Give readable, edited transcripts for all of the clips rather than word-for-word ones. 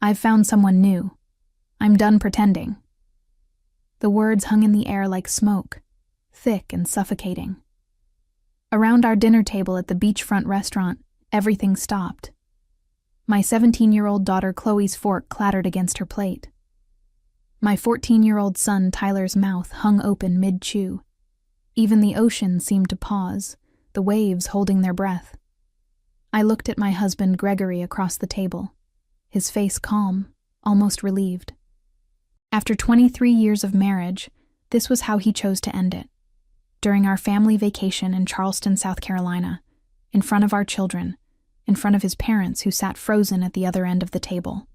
I've found someone new. I'm done pretending." The words hung in the air like smoke, thick and suffocating. Around our dinner table at the beachfront restaurant, everything stopped. My 17-year-old daughter Chloe's fork clattered against her plate. My 14-year-old son Tyler's mouth hung open mid-chew. Even the ocean seemed to pause, the waves holding their breath. I looked at my husband Gregory across the table, his face calm, almost relieved. After 23 years of marriage, this was how he chose to end it. During our family vacation in Charleston, South Carolina, in front of our children, in front of his parents who sat frozen at the other end of the table.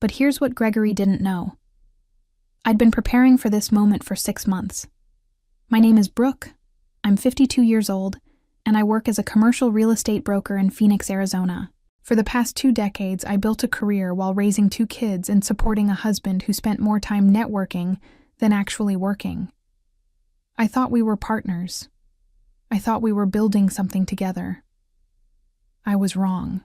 But here's what Gregory didn't know. I'd been preparing for this moment for 6 months. My name is Brooke. I'm 52 years old, and I work as a commercial real estate broker in Phoenix, Arizona. For the past 2 decades, I built a career while raising 2 kids and supporting a husband who spent more time networking than actually working. I thought we were partners. I thought we were building something together. I was wrong.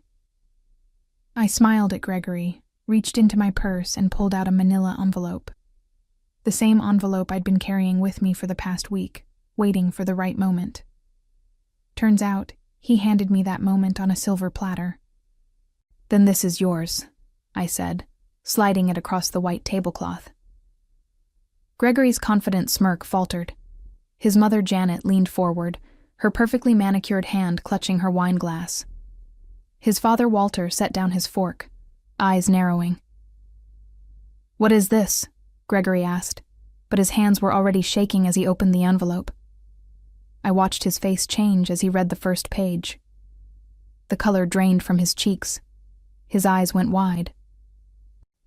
I smiled at Gregory, reached into my purse, and pulled out a manila envelope. The same envelope I'd been carrying with me for the past week, waiting for the right moment. Turns out, he handed me that moment on a silver platter. "Then this is yours," I said, sliding it across the white tablecloth. Gregory's confident smirk faltered. His mother Janet leaned forward, her perfectly manicured hand clutching her wine glass. His father Walter set down his fork, eyes narrowing. "What is this?" Gregory asked, but his hands were already shaking as he opened the envelope. I watched his face change as he read the first page. The color drained from his cheeks. His eyes went wide.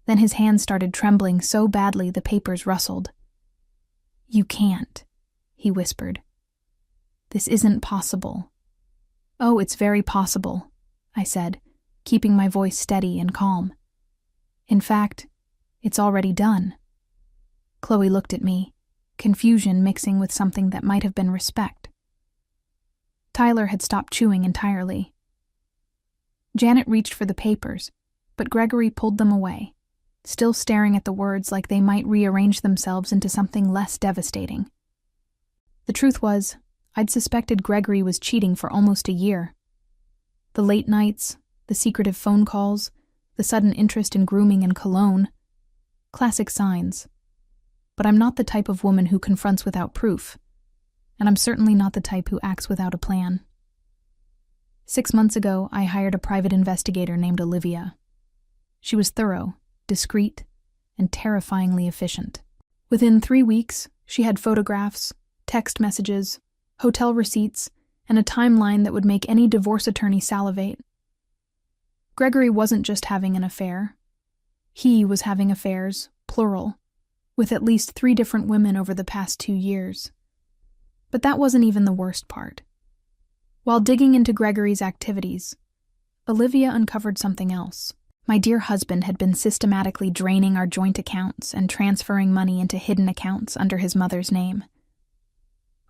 Then his hands started trembling so badly the papers rustled. "You can't," he whispered. "This isn't possible." "Oh, it's very possible," I said, keeping my voice steady and calm. "In fact, it's already done." Chloe looked at me, confusion mixing with something that might have been respect. Tyler had stopped chewing entirely. Janet reached for the papers, but Gregory pulled them away, still staring at the words like they might rearrange themselves into something less devastating. The truth was, I'd suspected Gregory was cheating for almost a year. The late nights, the secretive phone calls, the sudden interest in grooming and cologne. Classic signs. But I'm not the type of woman who confronts without proof, and I'm certainly not the type who acts without a plan. 6 months ago, I hired a private investigator named Olivia. She was thorough, discreet, and terrifyingly efficient. Within 3 weeks, she had photographs, text messages, hotel receipts, and a timeline that would make any divorce attorney salivate. Gregory wasn't just having an affair. He was having affairs, plural, with at least 3 different women over the past 2 years. But that wasn't even the worst part. While digging into Gregory's activities, Olivia uncovered something else. My dear husband had been systematically draining our joint accounts and transferring money into hidden accounts under his mother's name.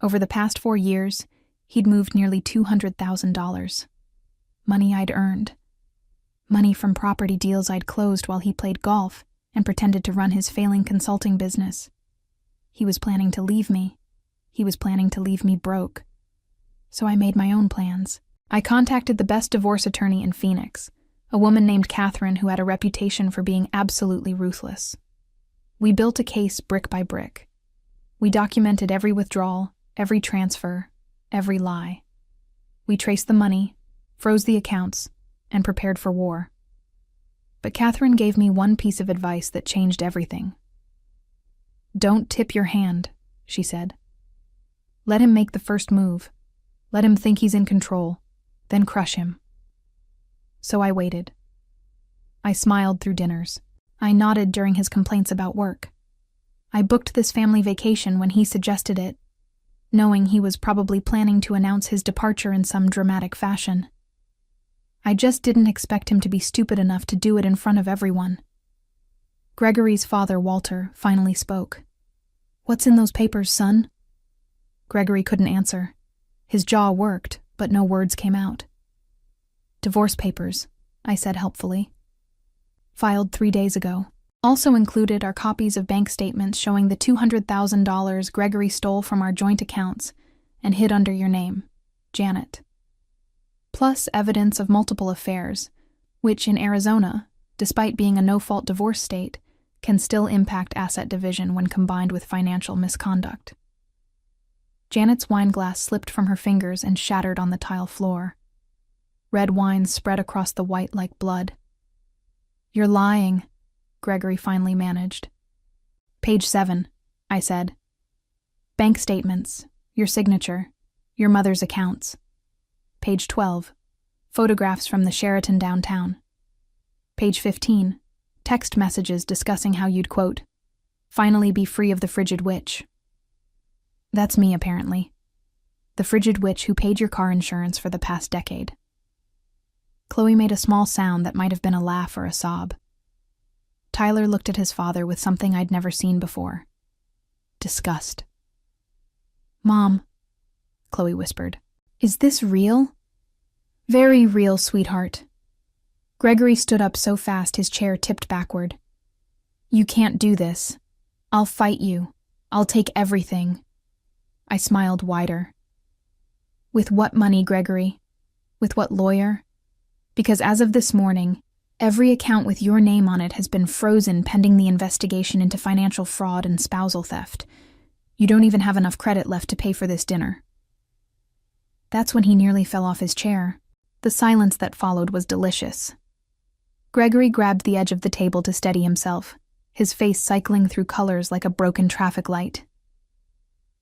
Over the past 4 years, he'd moved nearly $200,000. Money I'd earned. Money from property deals I'd closed while he played golf and pretended to run his failing consulting business. He was planning to leave me. He was planning to leave me broke. So I made my own plans. I contacted the best divorce attorney in Phoenix, a woman named Catherine who had a reputation for being absolutely ruthless. We built a case brick by brick. We documented every withdrawal, every transfer, every lie. We traced the money, froze the accounts, and prepared for war. But Catherine gave me one piece of advice that changed everything. "Don't tip your hand," she said. "Let him make the first move. Let him think he's in control, then crush him." So I waited. I smiled through dinners. I nodded during his complaints about work. I booked this family vacation when he suggested it, knowing he was probably planning to announce his departure in some dramatic fashion. I just didn't expect him to be stupid enough to do it in front of everyone. Gregory's father, Walter, finally spoke. "What's in those papers, son?" Gregory couldn't answer. His jaw worked, but no words came out. "Divorce papers," I said helpfully. filed 3 days ago. Also included are copies of bank statements showing the $200,000 Gregory stole from our joint accounts and hid under your name, Janet. Plus evidence of multiple affairs, which in Arizona, despite being a no-fault divorce state, can still impact asset division when combined with financial misconduct. Janet's wine glass slipped from her fingers and shattered on the tile floor. Red wine spread across the white like blood. "You're lying," Gregory finally managed. "Page 7, I said. "Bank statements, your signature, your mother's accounts." Page 12, "Photographs from the Sheraton downtown." Page 15, "Text messages discussing how you'd, quote, finally be free of the frigid witch." That's me, apparently. The frigid witch who paid your car insurance for the past decade. Chloe made a small sound that might have been a laugh or a sob. Tyler looked at his father with something I'd never seen before. Disgust. "Mom," Chloe whispered, "is this real?" "Very real, sweetheart." Gregory stood up so fast his chair tipped backward. "You can't do this. I'll fight you. I'll take everything." I smiled wider. "With what money, Gregory? With what lawyer? Because as of this morning, every account with your name on it has been frozen pending the investigation into financial fraud and spousal theft. You don't even have enough credit left to pay for this dinner." That's when he nearly fell off his chair. The silence that followed was delicious. Gregory grabbed the edge of the table to steady himself, his face cycling through colors like a broken traffic light.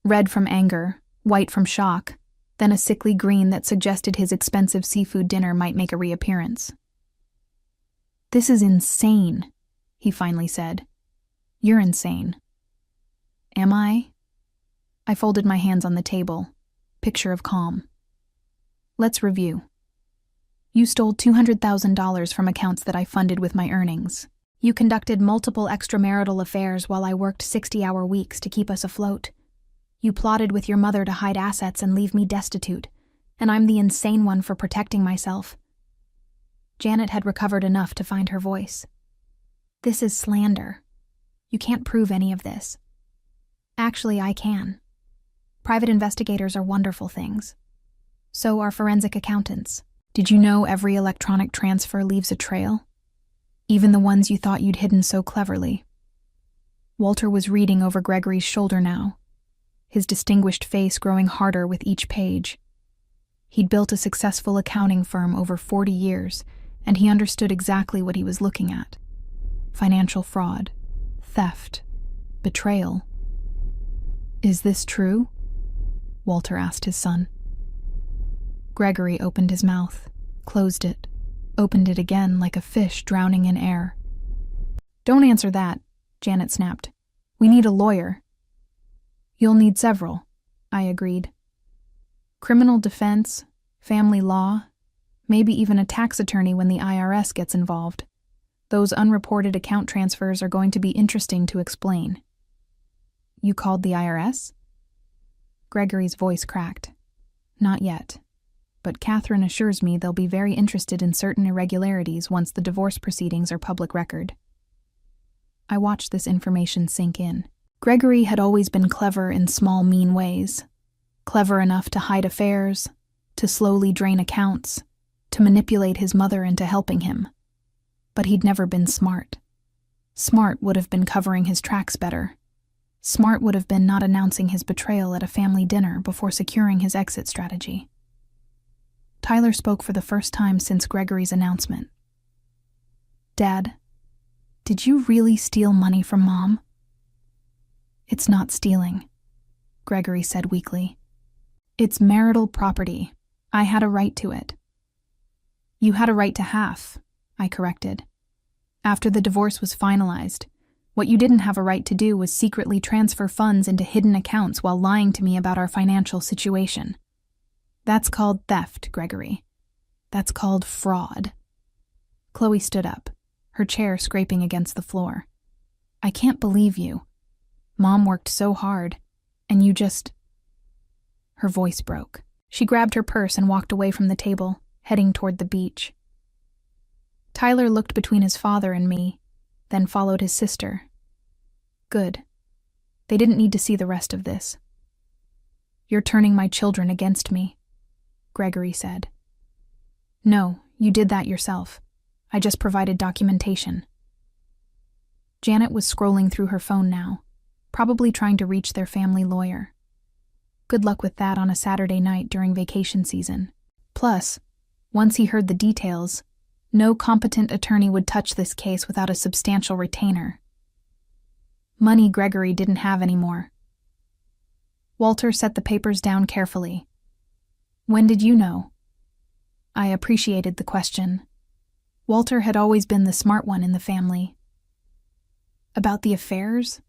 Red from anger, white from shock, then a sickly green that suggested his expensive seafood dinner might make a reappearance. "This is insane," he finally said. "You're insane." "Am I?" I folded my hands on the table, picture of calm. "Let's review. You stole $200,000 from accounts that I funded with my earnings. You conducted multiple extramarital affairs while I worked 60-hour weeks to keep us afloat. You plotted with your mother to hide assets and leave me destitute, and I'm the insane one for protecting myself." Janet had recovered enough to find her voice. "This is slander. You can't prove any of this." "Actually, I can. Private investigators are wonderful things. So are forensic accountants. Did you know every electronic transfer leaves a trail? Even the ones you thought you'd hidden so cleverly." Walter was reading over Gregory's shoulder now, his distinguished face growing harder with each page. He'd built a successful accounting firm over 40 years, and he understood exactly what he was looking at. Financial fraud, theft, betrayal. "Is this true?" Walter asked his son. Gregory opened his mouth, closed it, opened it again like a fish drowning in air. "Don't answer that," Janet snapped. "We need a lawyer." "You'll need several," I agreed. "Criminal defense, family law, maybe even a tax attorney when the IRS gets involved. Those unreported account transfers are going to be interesting to explain." "You called the IRS?" Gregory's voice cracked. "Not yet, but Catherine assures me they'll be very interested in certain irregularities once the divorce proceedings are public record." I watched this information sink in. Gregory had always been clever in small, mean ways. Clever enough to hide affairs, to slowly drain accounts, to manipulate his mother into helping him. But he'd never been smart. Smart would have been covering his tracks better. Smart would have been not announcing his betrayal at a family dinner before securing his exit strategy. Tyler spoke for the first time since Gregory's announcement. "Dad, did you really steal money from Mom?" "It's not stealing," Gregory said weakly. "It's marital property. I had a right to it." "You had a right to half," I corrected. "After the divorce was finalized, what you didn't have a right to do was secretly transfer funds into hidden accounts while lying to me about our financial situation. That's called theft, Gregory. That's called fraud." Chloe stood up, her chair scraping against the floor. "I can't believe you. Mom worked so hard, and you just—" Her voice broke. She grabbed her purse and walked away from the table, heading toward the beach. Tyler looked between his father and me, then followed his sister. Good. They didn't need to see the rest of this. You're turning my children against me, Gregory said. No, you did that yourself. I just provided documentation. Janet was scrolling through her phone now, probably trying to reach their family lawyer. Good luck with that on a Saturday night during vacation season. Plus, once he heard the details, no competent attorney would touch this case without a substantial retainer. Money Gregory didn't have anymore. Walter set the papers down carefully. When did you know? I appreciated the question. Walter had always been the smart one in the family. About the affairs?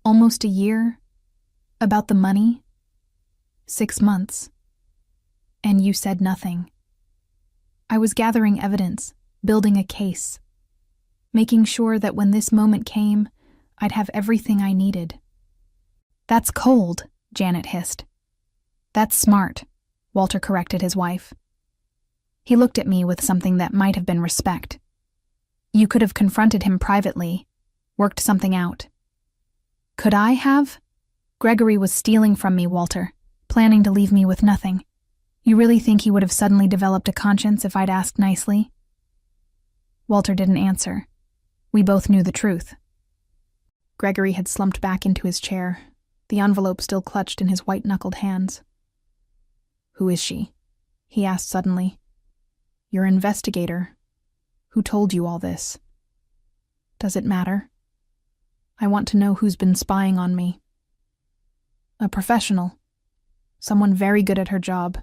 Almost a year? About the money? 6 months. And you said nothing. I was gathering evidence, building a case, making sure that when this moment came, I'd have everything I needed. That's cold, Janet hissed. That's smart, Walter corrected his wife. He looked at me with something that might have been respect. You could have confronted him privately, worked something out. Could I have? Gregory was stealing from me, Walter, planning to leave me with nothing. You really think he would have suddenly developed a conscience if I'd asked nicely? Walter didn't answer. We both knew the truth. Gregory had slumped back into his chair, the envelope still clutched in his white-knuckled hands. Who is she? He asked suddenly. Your investigator. Who told you all this? Does it matter? I want to know who's been spying on me. A professional. Someone very good at her job.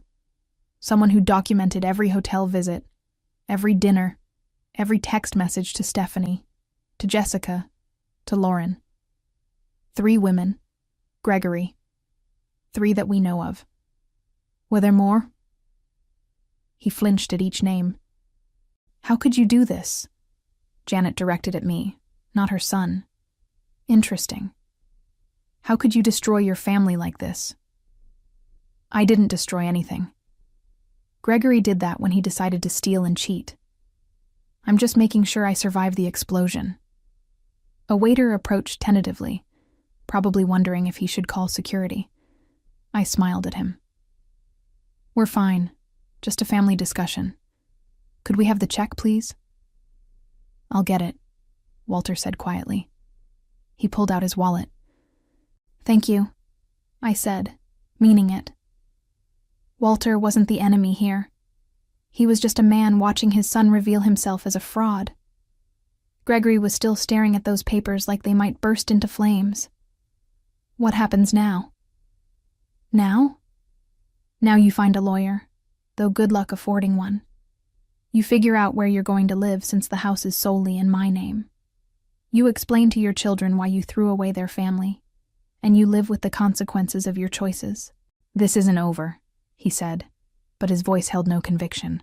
Someone who documented every hotel visit, every dinner, every text message to Stephanie, to Jessica, to Lauren. 3 women. Gregory. 3 that we know of. Were there more? He flinched at each name. How could you do this? Janet directed at me, not her son. Interesting. How could you destroy your family like this? I didn't destroy anything. Gregory did that when he decided to steal and cheat. I'm just making sure I survived the explosion. A waiter approached tentatively, probably wondering if he should call security. I smiled at him. We're fine. Just a family discussion. Could we have the check, please? I'll get it, Walter said quietly. He pulled out his wallet. Thank you, I said, meaning it. Walter wasn't the enemy here. He was just a man watching his son reveal himself as a fraud. Gregory was still staring at those papers like they might burst into flames. What happens now? Now? Now you find a lawyer, though good luck affording one. You figure out where you're going to live since the house is solely in my name. You explain to your children why you threw away their family, and you live with the consequences of your choices. This isn't over, he said, but his voice held no conviction.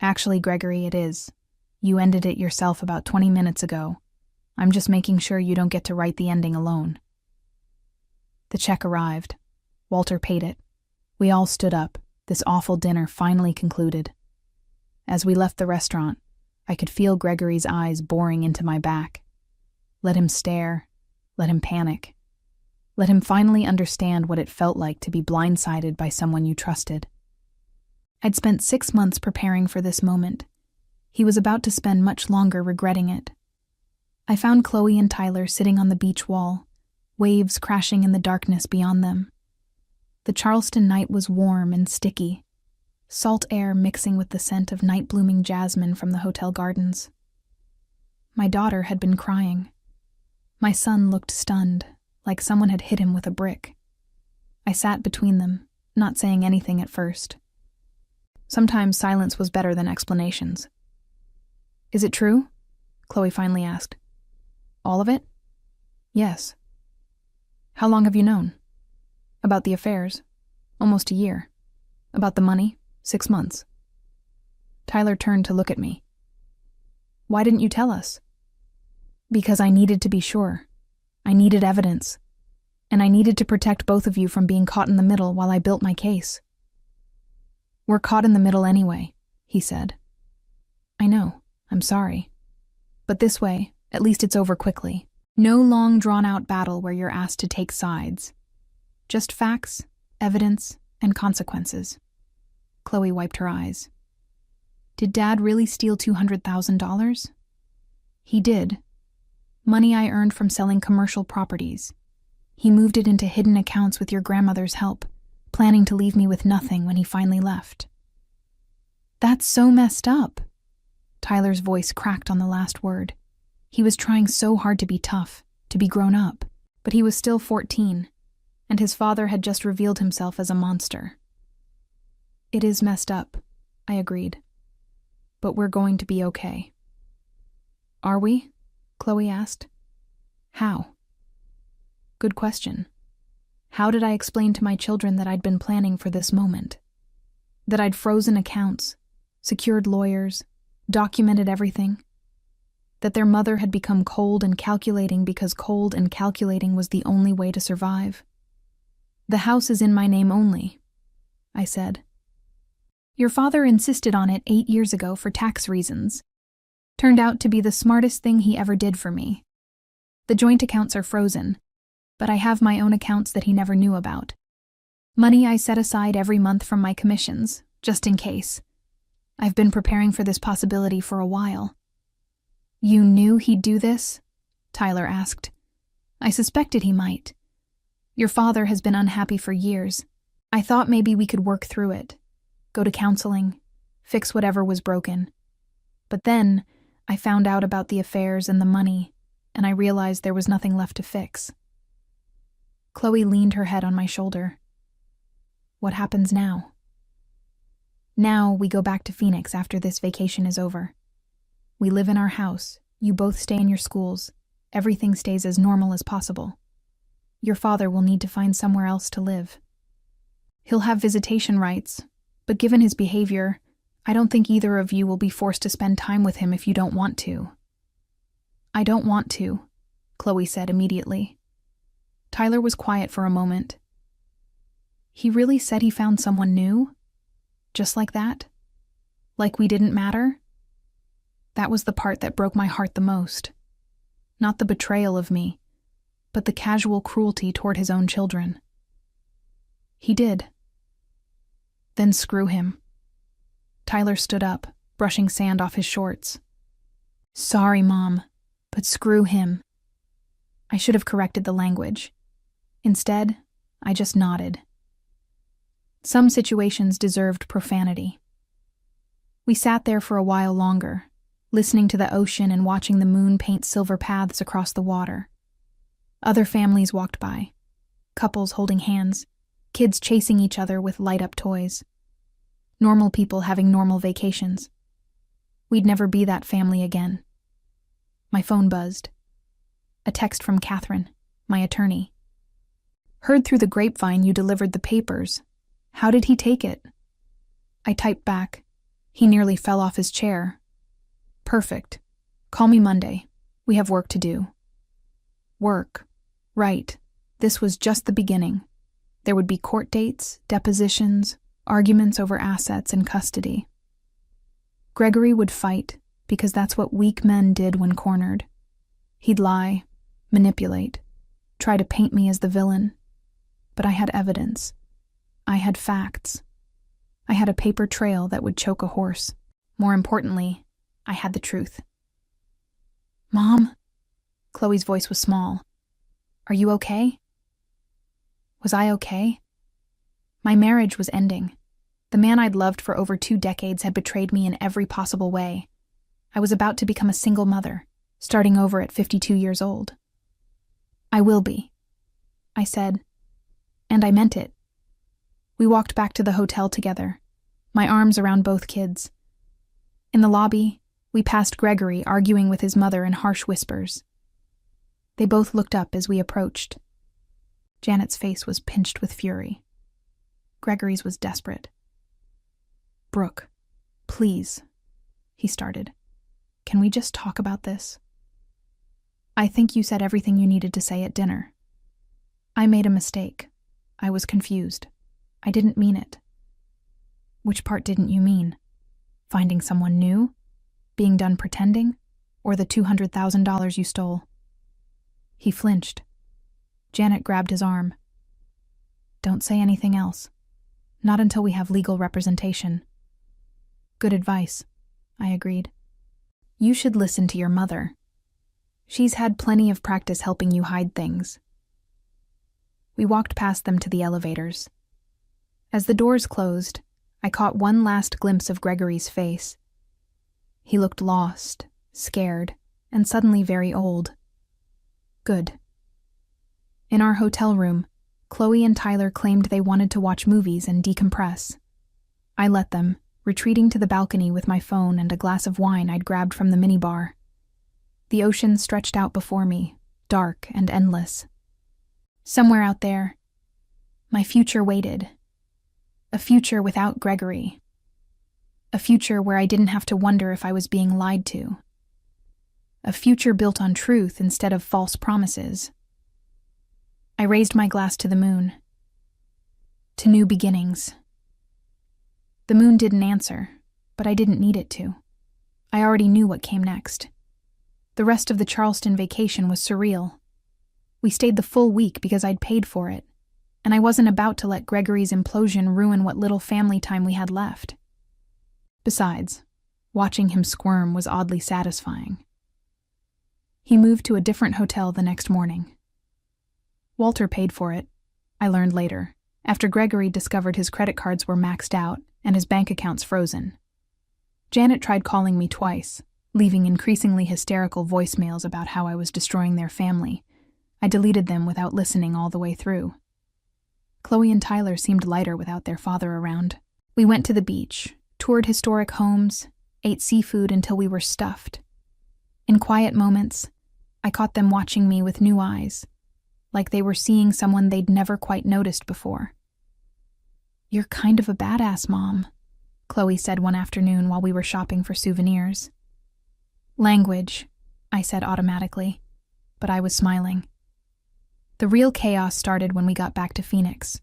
Actually, Gregory, it is. You ended it yourself about 20 minutes ago. I'm just making sure you don't get to write the ending alone. The check arrived. Walter paid it. We all stood up. This awful dinner finally concluded. As we left the restaurant, I could feel Gregory's eyes boring into my back. Let him stare. Let him panic. Let him finally understand what it felt like to be blindsided by someone you trusted. I'd spent 6 months preparing for this moment. He was about to spend much longer regretting it. I found Chloe and Tyler sitting on the beach wall, waves crashing in the darkness beyond them. The Charleston night was warm and sticky, salt air mixing with the scent of night-blooming jasmine from the hotel gardens. My daughter had been crying. My son looked stunned, like someone had hit him with a brick. I sat between them, not saying anything at first. Sometimes silence was better than explanations. Is it true? Chloe finally asked. All of it? Yes. How long have you known? About the affairs? Almost a year. About the money? 6 months. Tyler turned to look at me. Why didn't you tell us? Because I needed to be sure. I needed evidence. And I needed to protect both of you from being caught in the middle while I built my case. We're caught in the middle anyway, he said. I know. I'm sorry. But this way, at least it's over quickly. No long drawn-out battle where you're asked to take sides. Just facts, evidence, and consequences. Chloe wiped her eyes. Did Dad really steal $200,000? He did. Money I earned from selling commercial properties. He moved it into hidden accounts with your grandmother's help, planning to leave me with nothing when he finally left. That's so messed up. Tyler's voice cracked on the last word. He was trying so hard to be tough, to be grown up, but he was still 14, and his father had just revealed himself as a monster. It is messed up, I agreed. But we're going to be okay. Are we? Chloe asked. How? Good question. How did I explain to my children that I'd been planning for this moment? That I'd frozen accounts, secured lawyers, documented everything? That their mother had become cold and calculating because cold and calculating was the only way to survive? The house is in my name only, I said. Your father insisted on it 8 years ago for tax reasons. Turned out to be the smartest thing he ever did for me. The joint accounts are frozen, but I have my own accounts that he never knew about. Money I set aside every month from my commissions, just in case. I've been preparing for this possibility for a while. You knew he'd do this? Tyler asked. I suspected he might. Your father has been unhappy for years. I thought maybe we could work through it. Go to counseling, fix whatever was broken. But then, I found out about the affairs and the money, and I realized there was nothing left to fix. Chloe leaned her head on my shoulder. What happens now? Now we go back to Phoenix after this vacation is over. We live in our house, you both stay in your schools, everything stays as normal as possible. Your father will need to find somewhere else to live. He'll have visitation rights, but given his behavior, I don't think either of you will be forced to spend time with him if you don't want to. I don't want to, Chloe said immediately. Tyler was quiet for a moment. He really said he found someone new? Just like that? Like we didn't matter? That was the part that broke my heart the most. Not the betrayal of me, but the casual cruelty toward his own children. He did. Then screw him. Tyler stood up, brushing sand off his shorts. Sorry, Mom, but screw him. I should have corrected the language. Instead, I just nodded. Some situations deserved profanity. We sat there for a while longer, listening to the ocean and watching the moon paint silver paths across the water. Other families walked by, couples holding hands, kids chasing each other with light-up toys. Normal people having normal vacations. We'd never be that family again. My phone buzzed. A text from Catherine, my attorney. Heard through the grapevine you delivered the papers. How did he take it? I typed back. He nearly fell off his chair. Perfect. Call me Monday. We have work to do. Work. Right. This was just the beginning. There would be court dates, depositions, arguments over assets and custody. Gregory would fight, because that's what weak men did when cornered. He'd lie, manipulate, try to paint me as the villain. But I had evidence. I had facts. I had a paper trail that would choke a horse. More importantly, I had the truth. Mom? Chloe's voice was small. Are you okay? Was I okay? My marriage was ending. The man I'd loved for over 2 decades had betrayed me in every possible way. I was about to become a single mother, starting over at 52 years old. I will be, I said, and I meant it. We walked back to the hotel together, my arms around both kids. In the lobby, we passed Gregory arguing with his mother in harsh whispers. They both looked up as we approached. Janet's face was pinched with fury. Gregory's was desperate. Brooke, please, he started. Can we just talk about this? I think you said everything you needed to say at dinner. I made a mistake. I was confused. I didn't mean it. Which part didn't you mean? Finding someone new? Being done pretending? Or the $200,000 you stole? He flinched. Janet grabbed his arm. Don't say anything else. Not until we have legal representation. Good advice, I agreed. You should listen to your mother. She's had plenty of practice helping you hide things. We walked past them to the elevators. As the doors closed, I caught one last glimpse of Gregory's face. He looked lost, scared, and suddenly very old. Good. In our hotel room, Chloe and Tyler claimed they wanted to watch movies and decompress. I let them, retreating to the balcony with my phone and a glass of wine I'd grabbed from the minibar. The ocean stretched out before me, dark and endless. Somewhere out there, my future waited. A future without Gregory. A future where I didn't have to wonder if I was being lied to. A future built on truth instead of false promises. I raised my glass to the moon. To new beginnings. The moon didn't answer, but I didn't need it to. I already knew what came next. The rest of the Charleston vacation was surreal. We stayed the full week because I'd paid for it, and I wasn't about to let Gregory's implosion ruin what little family time we had left. Besides, watching him squirm was oddly satisfying. He moved to a different hotel the next morning. Walter paid for it, I learned later, after Gregory discovered his credit cards were maxed out and his bank accounts frozen. Janet tried calling me twice, leaving increasingly hysterical voicemails about how I was destroying their family. I deleted them without listening all the way through. Chloe and Tyler seemed lighter without their father around. We went to the beach, toured historic homes, ate seafood until we were stuffed. In quiet moments, I caught them watching me with new eyes, like they were seeing someone they'd never quite noticed before. You're kind of a badass, Mom, Chloe said one afternoon while we were shopping for souvenirs. Language, I said automatically, but I was smiling. The real chaos started when we got back to Phoenix.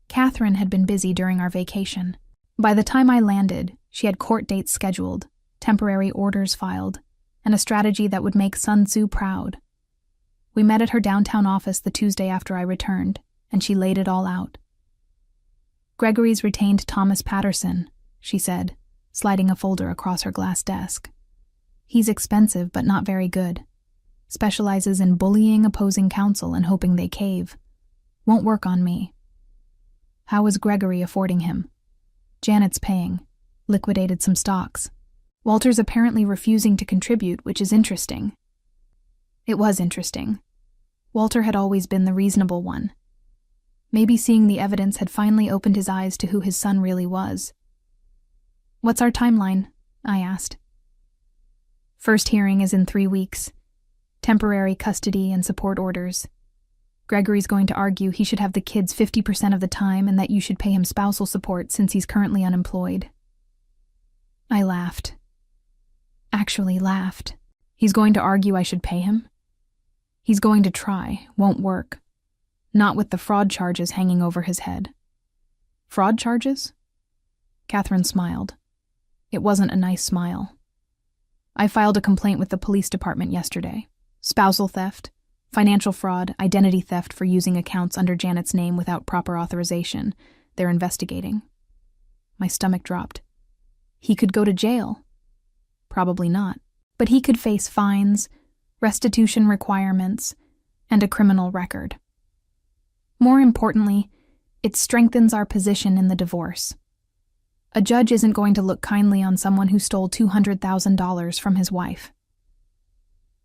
Catherine had been busy during our vacation. By the time I landed, she had court dates scheduled, temporary orders filed, and a strategy that would make Sun Tzu proud. We met at her downtown office the Tuesday after I returned, and she laid it all out. Gregory's retained Thomas Patterson, she said, sliding a folder across her glass desk. He's expensive but not very good. Specializes in bullying opposing counsel and hoping they cave. Won't work on me. How is Gregory affording him? Janet's paying. Liquidated some stocks. Walter's apparently refusing to contribute, which is interesting. It was interesting. Walter had always been the reasonable one. Maybe seeing the evidence had finally opened his eyes to who his son really was. What's our timeline? I asked. First hearing is in 3 weeks. Temporary custody and support orders. Gregory's going to argue he should have the kids 50% of the time and that you should pay him spousal support since he's currently unemployed. I laughed. Actually laughed. He's going to argue I should pay him? He's going to try, won't work. Not with the fraud charges hanging over his head. Fraud charges? Catherine smiled. It wasn't a nice smile. I filed a complaint with the police department yesterday. Spousal theft, financial fraud, identity theft for using accounts under Janet's name without proper authorization. They're investigating. My stomach dropped. He could go to jail. Probably not. But he could face fines, restitution requirements, and a criminal record. More importantly, it strengthens our position in the divorce. A judge isn't going to look kindly on someone who stole $200,000 from his wife.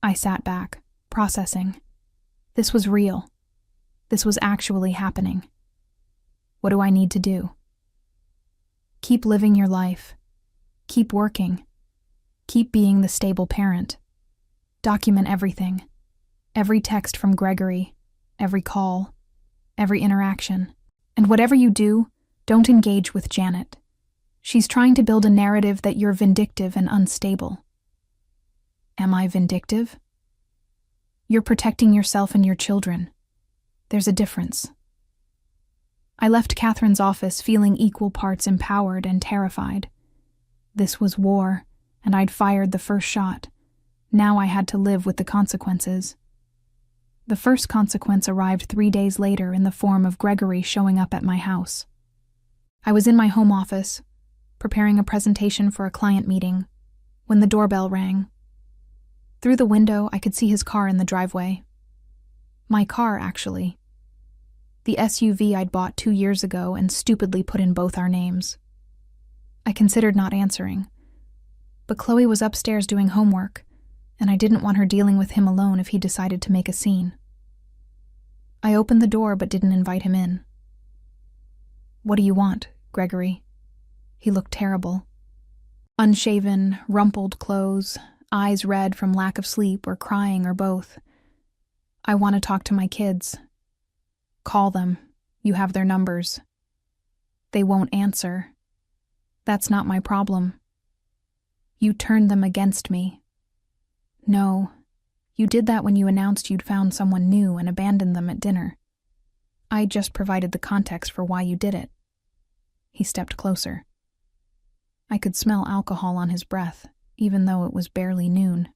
I sat back, processing. This was real. This was actually happening. What do I need to do? Keep living your life. Keep working. Keep being the stable parent. Document everything. Every text from Gregory, every call, every interaction. And whatever you do, don't engage with Janet. She's trying to build a narrative that you're vindictive and unstable. Am I vindictive? You're protecting yourself and your children. There's a difference. I left Catherine's office feeling equal parts empowered and terrified. This was war, and I'd fired the first shot. Now I had to live with the consequences. The first consequence arrived 3 days later in the form of Gregory showing up at my house. I was in my home office, preparing a presentation for a client meeting, when the doorbell rang. Through the window, I could see his car in the driveway. My car, actually. The SUV I'd bought 2 years ago and stupidly put in both our names. I considered not answering, but Chloe was upstairs doing homework, and I didn't want her dealing with him alone if he decided to make a scene. I opened the door but didn't invite him in. "What do you want, Gregory?" He looked terrible. Unshaven, rumpled clothes, eyes red from lack of sleep or crying or both. "I want to talk to my kids." "Call them. You have their numbers." "They won't answer." "That's not my problem." "You turned them against me." "No. You did that when you announced you'd found someone new and abandoned them at dinner. I just provided the context for why you did it." He stepped closer. I could smell alcohol on his breath, even though it was barely noon.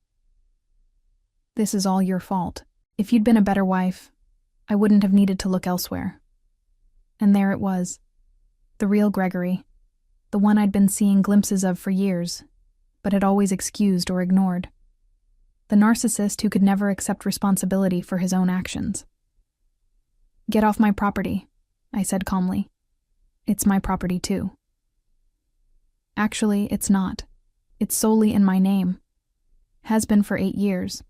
"This is all your fault. If you'd been a better wife, I wouldn't have needed to look elsewhere." And there it was. The real Gregory. The one I'd been seeing glimpses of for years, but had always excused or ignored. The narcissist who could never accept responsibility for his own actions. "Get off my property," I said calmly. "It's my property too." "Actually, it's not. It's solely in my name. Has been for 8 years.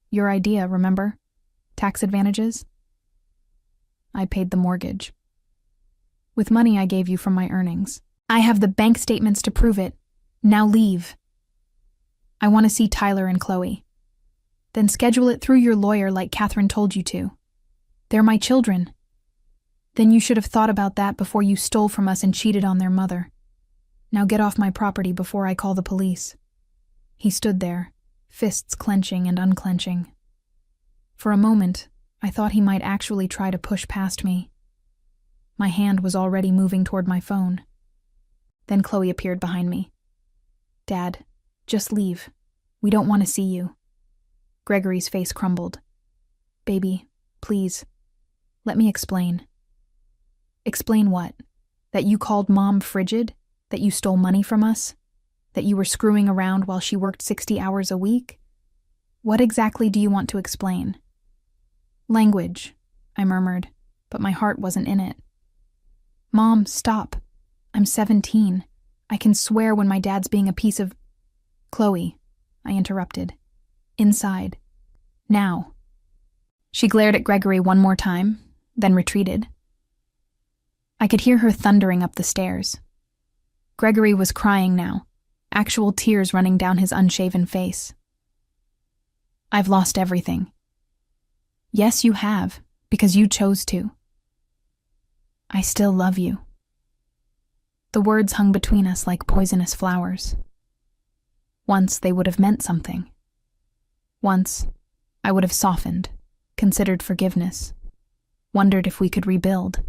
Your idea, remember? Tax advantages?" "I paid the mortgage. With money I gave you from my earnings. I have the bank statements to prove it. Now leave. I want to see Tyler and Chloe. Then schedule it through your lawyer like Catherine told you to. They're my children. Then you should have thought about that before you stole from us and cheated on their mother. Now get off my property before I call the police." He stood there, fists clenching and unclenching. For a moment, I thought he might actually try to push past me. My hand was already moving toward my phone. Then Chloe appeared behind me. "Dad, just leave. We don't want to see you." Gregory's face crumbled. "Baby, please. Let me explain." "Explain what? That you called Mom frigid? That you stole money from us? That you were screwing around while she worked 60 hours a week? What exactly do you want to explain?" "Language," I murmured, but my heart wasn't in it. "Mom, stop. I'm 17. I can swear when my dad's being a piece of—" "Chloe," I interrupted. "Inside. Now." She glared at Gregory one more time, then retreated. I could hear her thundering up the stairs. Gregory was crying now, actual tears running down his unshaven face. "I've lost everything." "Yes, you have, because you chose to." "I still love you." The words hung between us like poisonous flowers. Once they would have meant something. Once I would have softened, considered forgiveness, wondered if we could rebuild.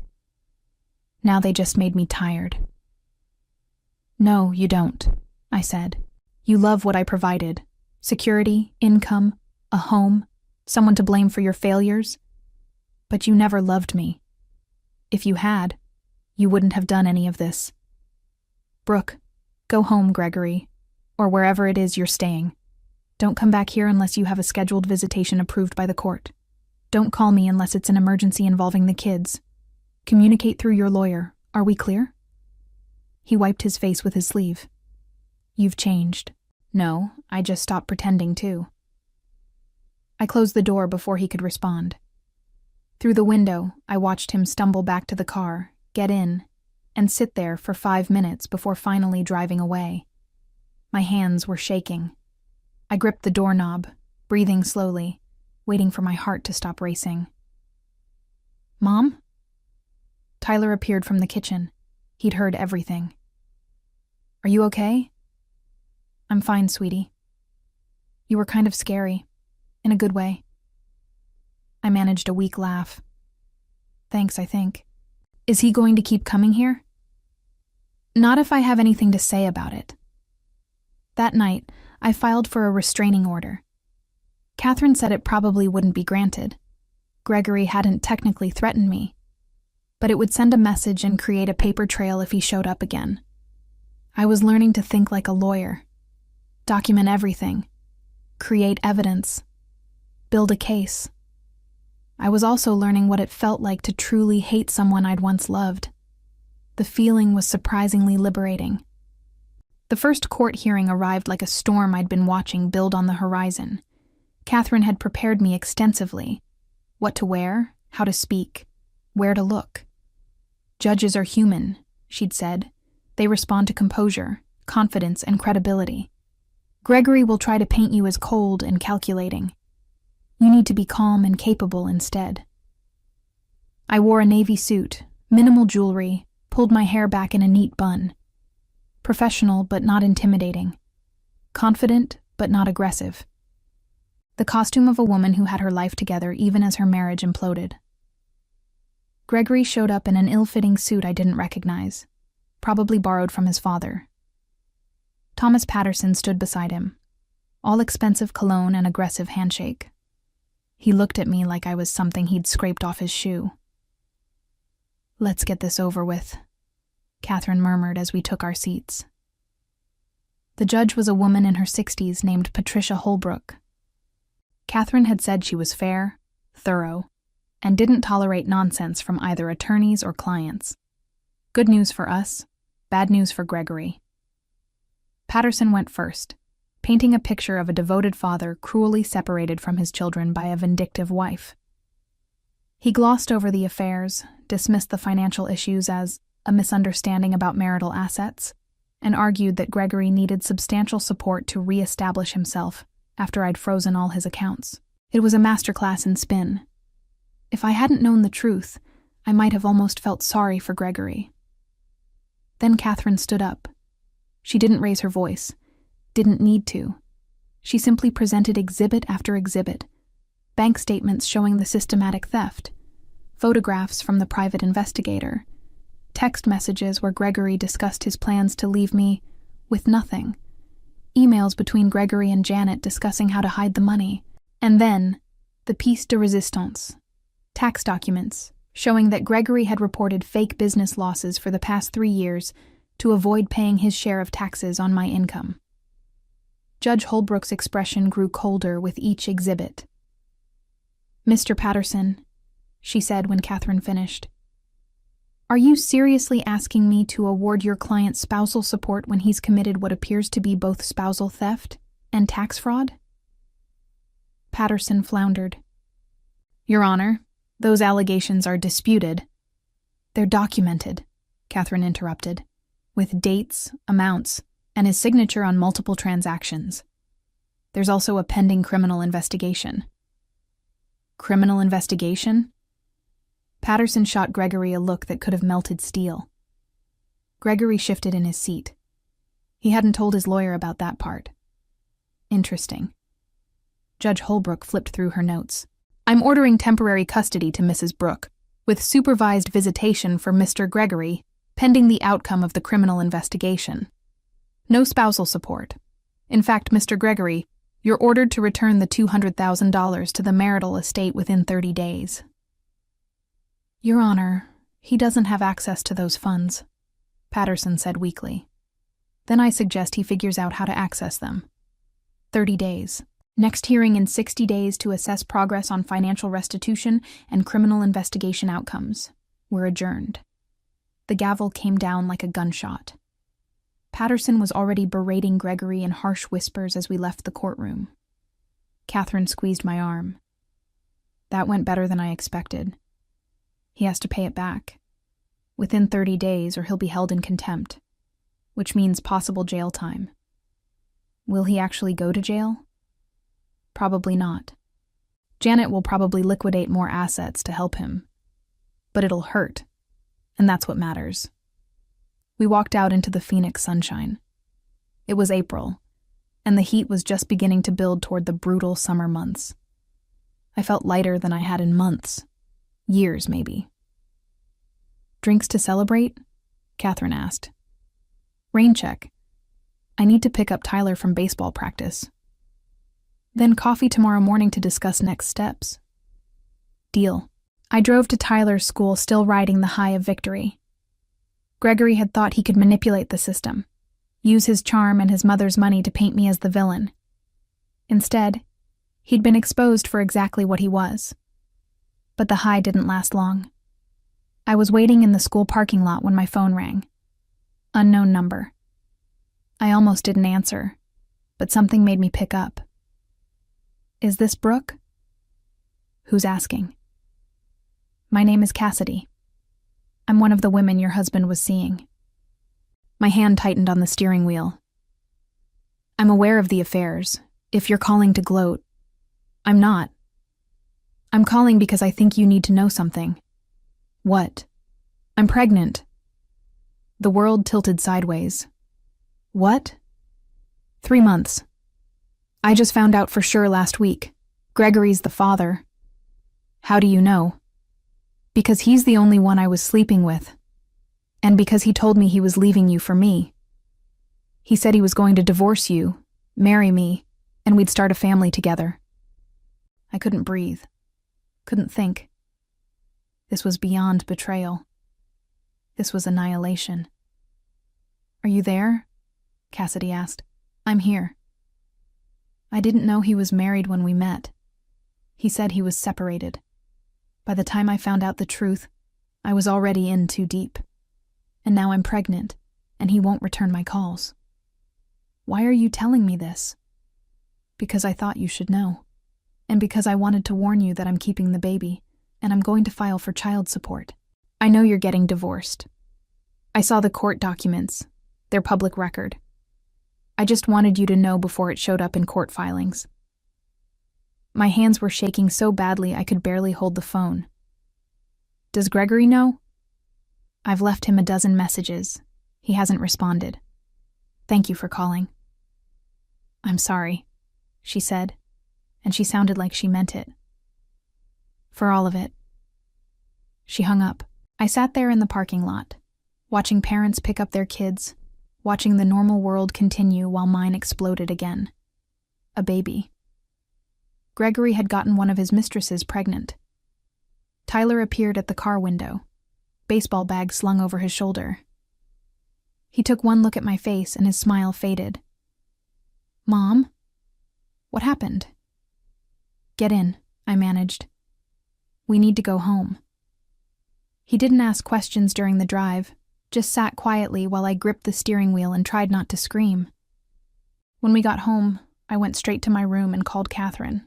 Now they just made me tired. "No, you don't," I said. "You love what I provided. Security, income, a home, someone to blame for your failures. But you never loved me. If you had, you wouldn't have done any of this. Brooke, go home, Gregory, or wherever it is you're staying. Don't come back here unless you have a scheduled visitation approved by the court. Don't call me unless it's an emergency involving the kids. Communicate through your lawyer. Are we clear?" He wiped his face with his sleeve. "You've changed." "No, I just stopped pretending too." I closed the door before he could respond. Through the window, I watched him stumble back to the car, get in, and sit there for 5 minutes before finally driving away. My hands were shaking. I gripped the doorknob, breathing slowly, waiting for my heart to stop racing. "Mom?" Tyler appeared from the kitchen. He'd heard everything. "Are you okay?" "I'm fine, sweetie." "You were kind of scary, in a good way." I managed a weak laugh. "Thanks, I think. Is he going to keep coming here?" "Not if I have anything to say about it." That night, I filed for a restraining order. Catherine said it probably wouldn't be granted. Gregory hadn't technically threatened me, but it would send a message and create a paper trail if he showed up again. I was learning to think like a lawyer. Document everything. Create evidence. Build a case. I was also learning what it felt like to truly hate someone I'd once loved. The feeling was surprisingly liberating. The first court hearing arrived like a storm I'd been watching build on the horizon. Catherine had prepared me extensively. What to wear, how to speak, where to look. Judges are human, she'd said. They respond to composure, confidence, and credibility. Gregory will try to paint you as cold and calculating. You need to be calm and capable instead. I wore a navy suit, minimal jewelry, pulled my hair back in a neat bun. Professional but not intimidating. Confident but not aggressive. The costume of a woman who had her life together even as her marriage imploded. Gregory showed up in an ill-fitting suit I didn't recognize, probably borrowed from his father. Thomas Patterson stood beside him, all expensive cologne and aggressive handshake. He looked at me like I was something he'd scraped off his shoe. "Let's get this over with," Catherine murmured as we took our seats. The judge was a woman in her 60s named Patricia Holbrook. Catherine had said she was fair, thorough, and didn't tolerate nonsense from either attorneys or clients. Good news for us, bad news for Gregory. Patterson went first, painting a picture of a devoted father cruelly separated from his children by a vindictive wife. He glossed over the affairs, dismissed the financial issues as a misunderstanding about marital assets, and argued that Gregory needed substantial support to re-establish himself after I'd frozen all his accounts. It was a masterclass in spin. If I hadn't known the truth, I might have almost felt sorry for Gregory. Then Catherine stood up. She didn't raise her voice, didn't need to. She simply presented exhibit after exhibit, bank statements showing the systematic theft, photographs from the private investigator, text messages where Gregory discussed his plans to leave me with nothing, emails between Gregory and Janet discussing how to hide the money, and then the pièce de résistance, tax documents showing that Gregory had reported fake business losses for the past 3 years to avoid paying his share of taxes on my income. Judge Holbrook's expression grew colder with each exhibit. "Mr. Patterson," she said when Catherine finished, "are you seriously asking me to award your client spousal support when he's committed what appears to be both spousal theft and tax fraud?" Patterson floundered. "Your Honor, those allegations are disputed." "They're documented," Catherine interrupted, "with dates, amounts, and his signature on multiple transactions. There's also a pending criminal investigation." "Criminal investigation?" Patterson shot Gregory a look that could have melted steel. Gregory shifted in his seat. He hadn't told his lawyer about that part. Interesting. Judge Holbrook flipped through her notes. "I'm ordering temporary custody to Mrs. Brooke, with supervised visitation for Mr. Gregory, pending the outcome of the criminal investigation. No spousal support. In fact, Mr. Gregory, you're ordered to return the $200,000 to the marital estate within 30 days. "Your Honor, he doesn't have access to those funds," Patterson said weakly. "Then I suggest he figures out how to access them. 30 days. Next hearing in 60 days to assess progress on financial restitution and criminal investigation outcomes. We're adjourned." The gavel came down like a gunshot. Patterson was already berating Gregory in harsh whispers as we left the courtroom. Catherine squeezed my arm. "That went better than I expected. He has to pay it back. Within 30 days or he'll be held in contempt, which means possible jail time. Will he actually go to jail? Probably not. Janet will probably liquidate more assets to help him. But it'll hurt, and that's what matters." We walked out into the Phoenix sunshine. It was April, and the heat was just beginning to build toward the brutal summer months. I felt lighter than I had in months. Years, maybe. "Drinks to celebrate?" Catherine asked. "Rain check." I need to pick up Tyler from baseball practice. Then coffee tomorrow morning to discuss next steps. Deal. I drove to Tyler's school still riding the high of victory. Gregory had thought he could manipulate the system, use his charm and his mother's money to paint me as the villain. Instead, he'd been exposed for exactly what he was. But the high didn't last long. I was waiting in the school parking lot when my phone rang. Unknown number. I almost didn't answer, but something made me pick up. Is this Brooke? Who's asking? My name is Cassidy. I'm one of the women your husband was seeing. My hand tightened on the steering wheel. I'm aware of the affairs. If you're calling to gloat, I'm not. I'm calling because I think you need to know something. What? I'm pregnant. The world tilted sideways. What? 3 months. I just found out for sure last week. Gregory's the father. How do you know? Because he's the only one I was sleeping with. And because he told me he was leaving you for me. He said he was going to divorce you, marry me, and we'd start a family together. I couldn't breathe. Couldn't think. This was beyond betrayal. This was annihilation. Are you there? Cassidy asked. I'm here. I didn't know he was married when we met. He said he was separated. By the time I found out the truth, I was already in too deep. And now I'm pregnant, and he won't return my calls. Why are you telling me this? Because I thought you should know. And because I wanted to warn you that I'm keeping the baby, and I'm going to file for child support. I know you're getting divorced. I saw the court documents. They're public record. I just wanted you to know before it showed up in court filings. My hands were shaking so badly I could barely hold the phone. Does Gregory know? I've left him a dozen messages. He hasn't responded. Thank you for calling. I'm sorry, she said, and she sounded like she meant it. For all of it. She hung up. I sat there in the parking lot, watching parents pick up their kids, watching the normal world continue while mine exploded again. A baby. Gregory had gotten one of his mistresses pregnant. Tyler appeared at the car window, baseball bag slung over his shoulder. He took one look at my face and his smile faded. Mom? What happened? Get in, I managed. We need to go home. He didn't ask questions during the drive, just sat quietly while I gripped the steering wheel and tried not to scream. When we got home, I went straight to my room and called Catherine.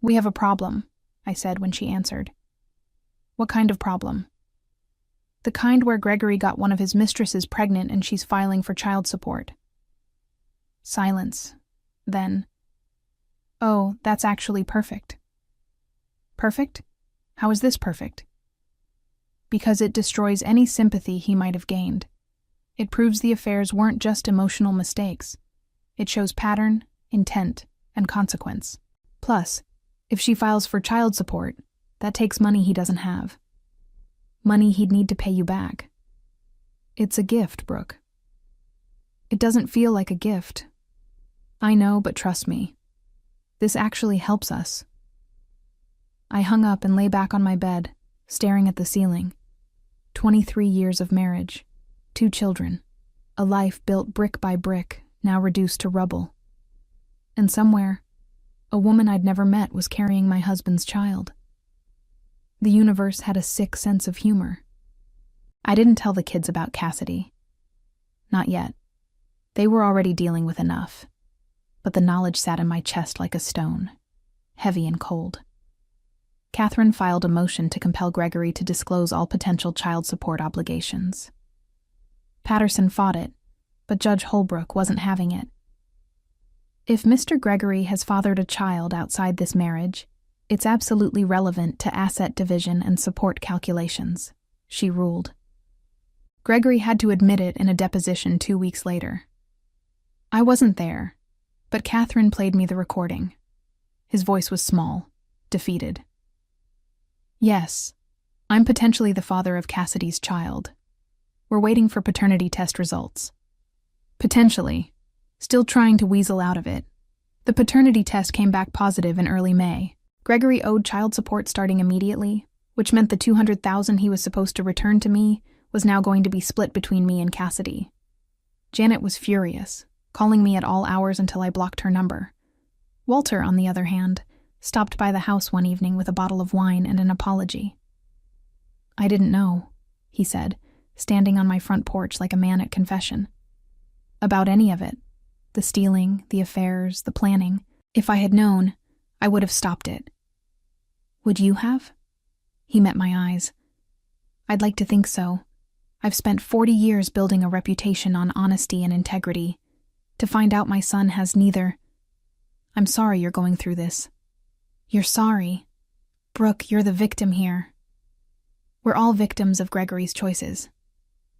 We have a problem, I said when she answered. What kind of problem? The kind where Gregory got one of his mistresses pregnant and she's filing for child support. Silence. Then, oh, that's actually perfect. Perfect? How is this perfect? Because it destroys any sympathy he might have gained. It proves the affairs weren't just emotional mistakes. It shows pattern, intent, and consequence. Plus, if she files for child support, that takes money he doesn't have. Money he'd need to pay you back. It's a gift, Brooke. It doesn't feel like a gift. I know, but trust me. This actually helps us. I hung up and lay back on my bed, staring at the ceiling. 23 years of marriage, 2 children, a life built brick by brick, now reduced to rubble. And somewhere, a woman I'd never met was carrying my husband's child. The universe had a sick sense of humor. I didn't tell the kids about Cassidy. Not yet. They were already dealing with enough. But the knowledge sat in my chest like a stone, heavy and cold. Catherine filed a motion to compel Gregory to disclose all potential child support obligations. Patterson fought it, but Judge Holbrook wasn't having it. If Mr. Gregory has fathered a child outside this marriage, it's absolutely relevant to asset division and support calculations, she ruled. Gregory had to admit it in a deposition 2 weeks later. I wasn't there, but Catherine played me the recording. His voice was small, defeated. Yes, I'm potentially the father of Cassidy's child. We're waiting for paternity test results. Potentially. Still trying to weasel out of it. The paternity test came back positive in early May. Gregory owed child support starting immediately, which meant the $200,000 he was supposed to return to me was now going to be split between me and Cassidy. Janet was furious, calling me at all hours until I blocked her number. Walter, on the other hand, stopped by the house one evening with a bottle of wine and an apology. "I didn't know," he said, standing on my front porch like a man at confession. "About any of it. The stealing, the affairs, the planning. If I had known, I would have stopped it." "Would you have?" He met my eyes. "I'd like to think so. I've spent 40 years building a reputation on honesty and integrity. To find out my son has neither. I'm sorry you're going through this." "You're sorry? Brooke, you're the victim here." "We're all victims of Gregory's choices.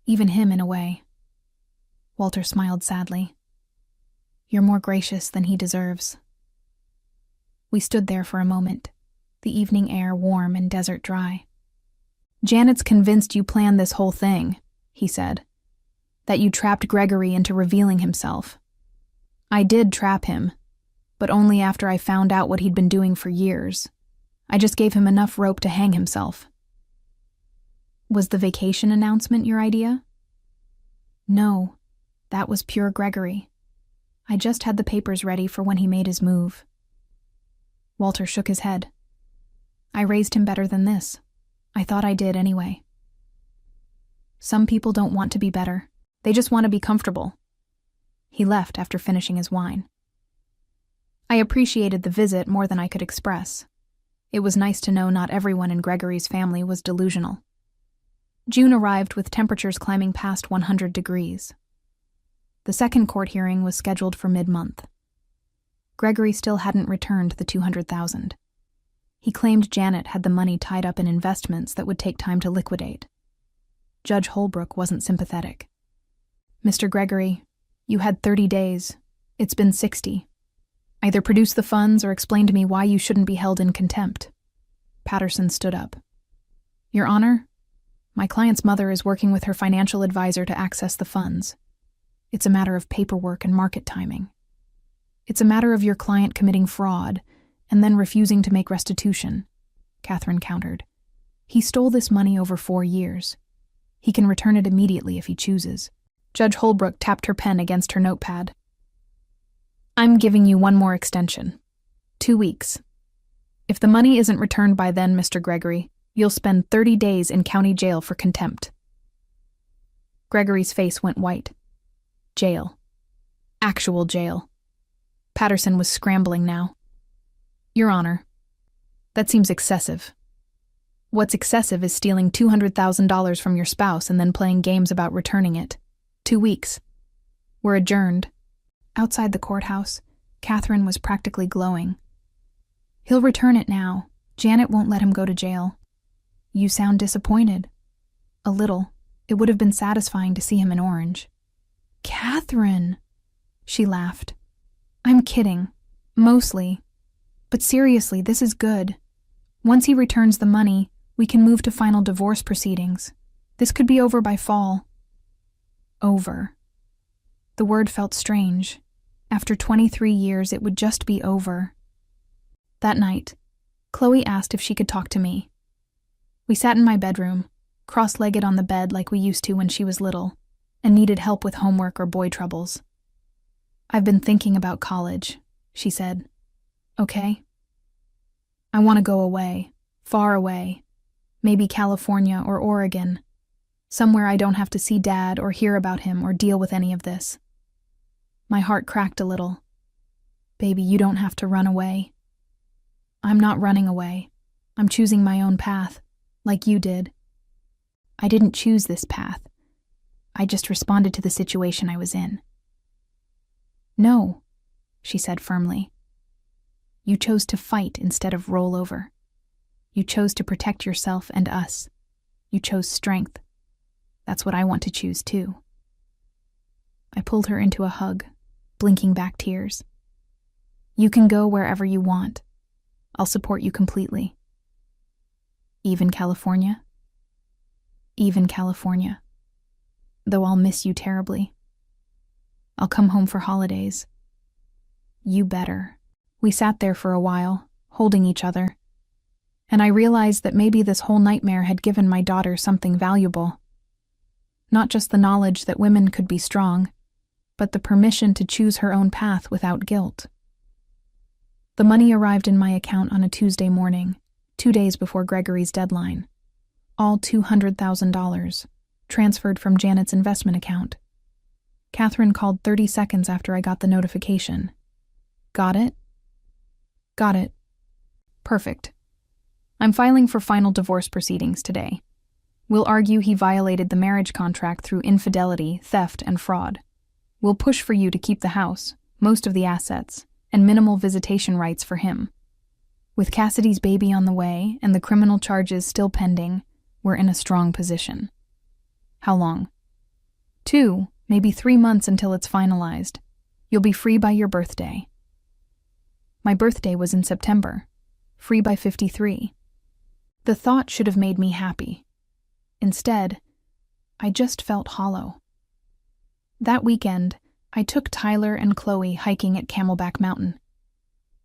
Even him in a way." Walter smiled sadly. "You're more gracious than he deserves." We stood there for a moment, the evening air warm and desert dry. "Janet's convinced you planned this whole thing," he said. "That you trapped Gregory into revealing himself." "I did trap him, but only after I found out what he'd been doing for years. I just gave him enough rope to hang himself." "Was the vacation announcement your idea?" "No, that was pure Gregory. I just had the papers ready for when he made his move." Walter shook his head. "I raised him better than this. I thought I did anyway." "Some people don't want to be better. They just want to be comfortable." He left after finishing his wine. I appreciated the visit more than I could express. It was nice to know not everyone in Gregory's family was delusional. June arrived with temperatures climbing past 100 degrees. The second court hearing was scheduled for mid-month. Gregory still hadn't returned the $200,000. He claimed Janet had the money tied up in investments that would take time to liquidate. Judge Holbrook wasn't sympathetic. "Mr. Gregory, you had 30 days. It's been 60. Either produce the funds or explain to me why you shouldn't be held in contempt." Patterson stood up. "Your Honor, my client's mother is working with her financial advisor to access the funds. It's a matter of paperwork and market timing. It's a matter of your client committing fraud and then refusing to make restitution," Catherine countered. "He stole this money over 4 years. He can return it immediately if he chooses." Judge Holbrook tapped her pen against her notepad. "I'm giving you one more extension. 2 weeks. If the money isn't returned by then, Mr. Gregory, you'll spend 30 days in county jail for contempt." Gregory's face went white. Jail. Actual jail. Patterson was scrambling now. "Your Honor, that seems excessive. What's excessive is stealing $200,000 from your spouse and then playing games about returning it. 2 weeks. We're adjourned." Outside the courthouse, Catherine was practically glowing. "He'll return it now. Janet won't let him go to jail." "You sound disappointed." "A little. It would have been satisfying to see him in orange." "Catherine!" She laughed. "I'm kidding. Mostly. But seriously, this is good. Once he returns the money, we can move to final divorce proceedings. This could be over by fall." Over. The word felt strange. After 23 years, it would just be over. That night, Chloe asked if she could talk to me. We sat in my bedroom, cross-legged on the bed like we used to when she was little, and needed help with homework or boy troubles. "I've been thinking about college," she said. "Okay?" "I want to go away, far away. Maybe California or Oregon. Somewhere I don't have to see Dad or hear about him or deal with any of this." My heart cracked a little. "Baby, you don't have to run away." "I'm not running away. I'm choosing my own path, like you did." "I didn't choose this path. I just responded to the situation I was in." "No," she said firmly. "You chose to fight instead of roll over. You chose to protect yourself and us. You chose strength. That's what I want to choose too." I pulled her into a hug, blinking back tears. "You can go wherever you want. I'll support you completely." "Even California?" "Even California. Though I'll miss you terribly." I'll come home for holidays." "You better." We sat there for a while, holding each other, and I realized that maybe this whole nightmare had given my daughter something valuable. Not just the knowledge that women could be strong, but the permission to choose her own path without guilt. The money arrived in my account on a Tuesday morning, 2 days before Gregory's deadline. All $200,000, transferred from Janet's investment account. Catherine called 30 seconds after I got the notification. "Got it?" "Got it." "Perfect. I'm filing for final divorce proceedings today. We'll argue he violated the marriage contract through infidelity, theft, and fraud. We'll push for you to keep the house, most of the assets, and minimal visitation rights for him. With Cassidy's baby on the way and the criminal charges still pending, we're in a strong position." "How long?" 2, maybe 3 months until it's finalized. You'll be free by your birthday." My birthday was in September. Free by 53. The thought should have made me happy. Instead, I just felt hollow. That weekend, I took Tyler and Chloe hiking at Camelback Mountain.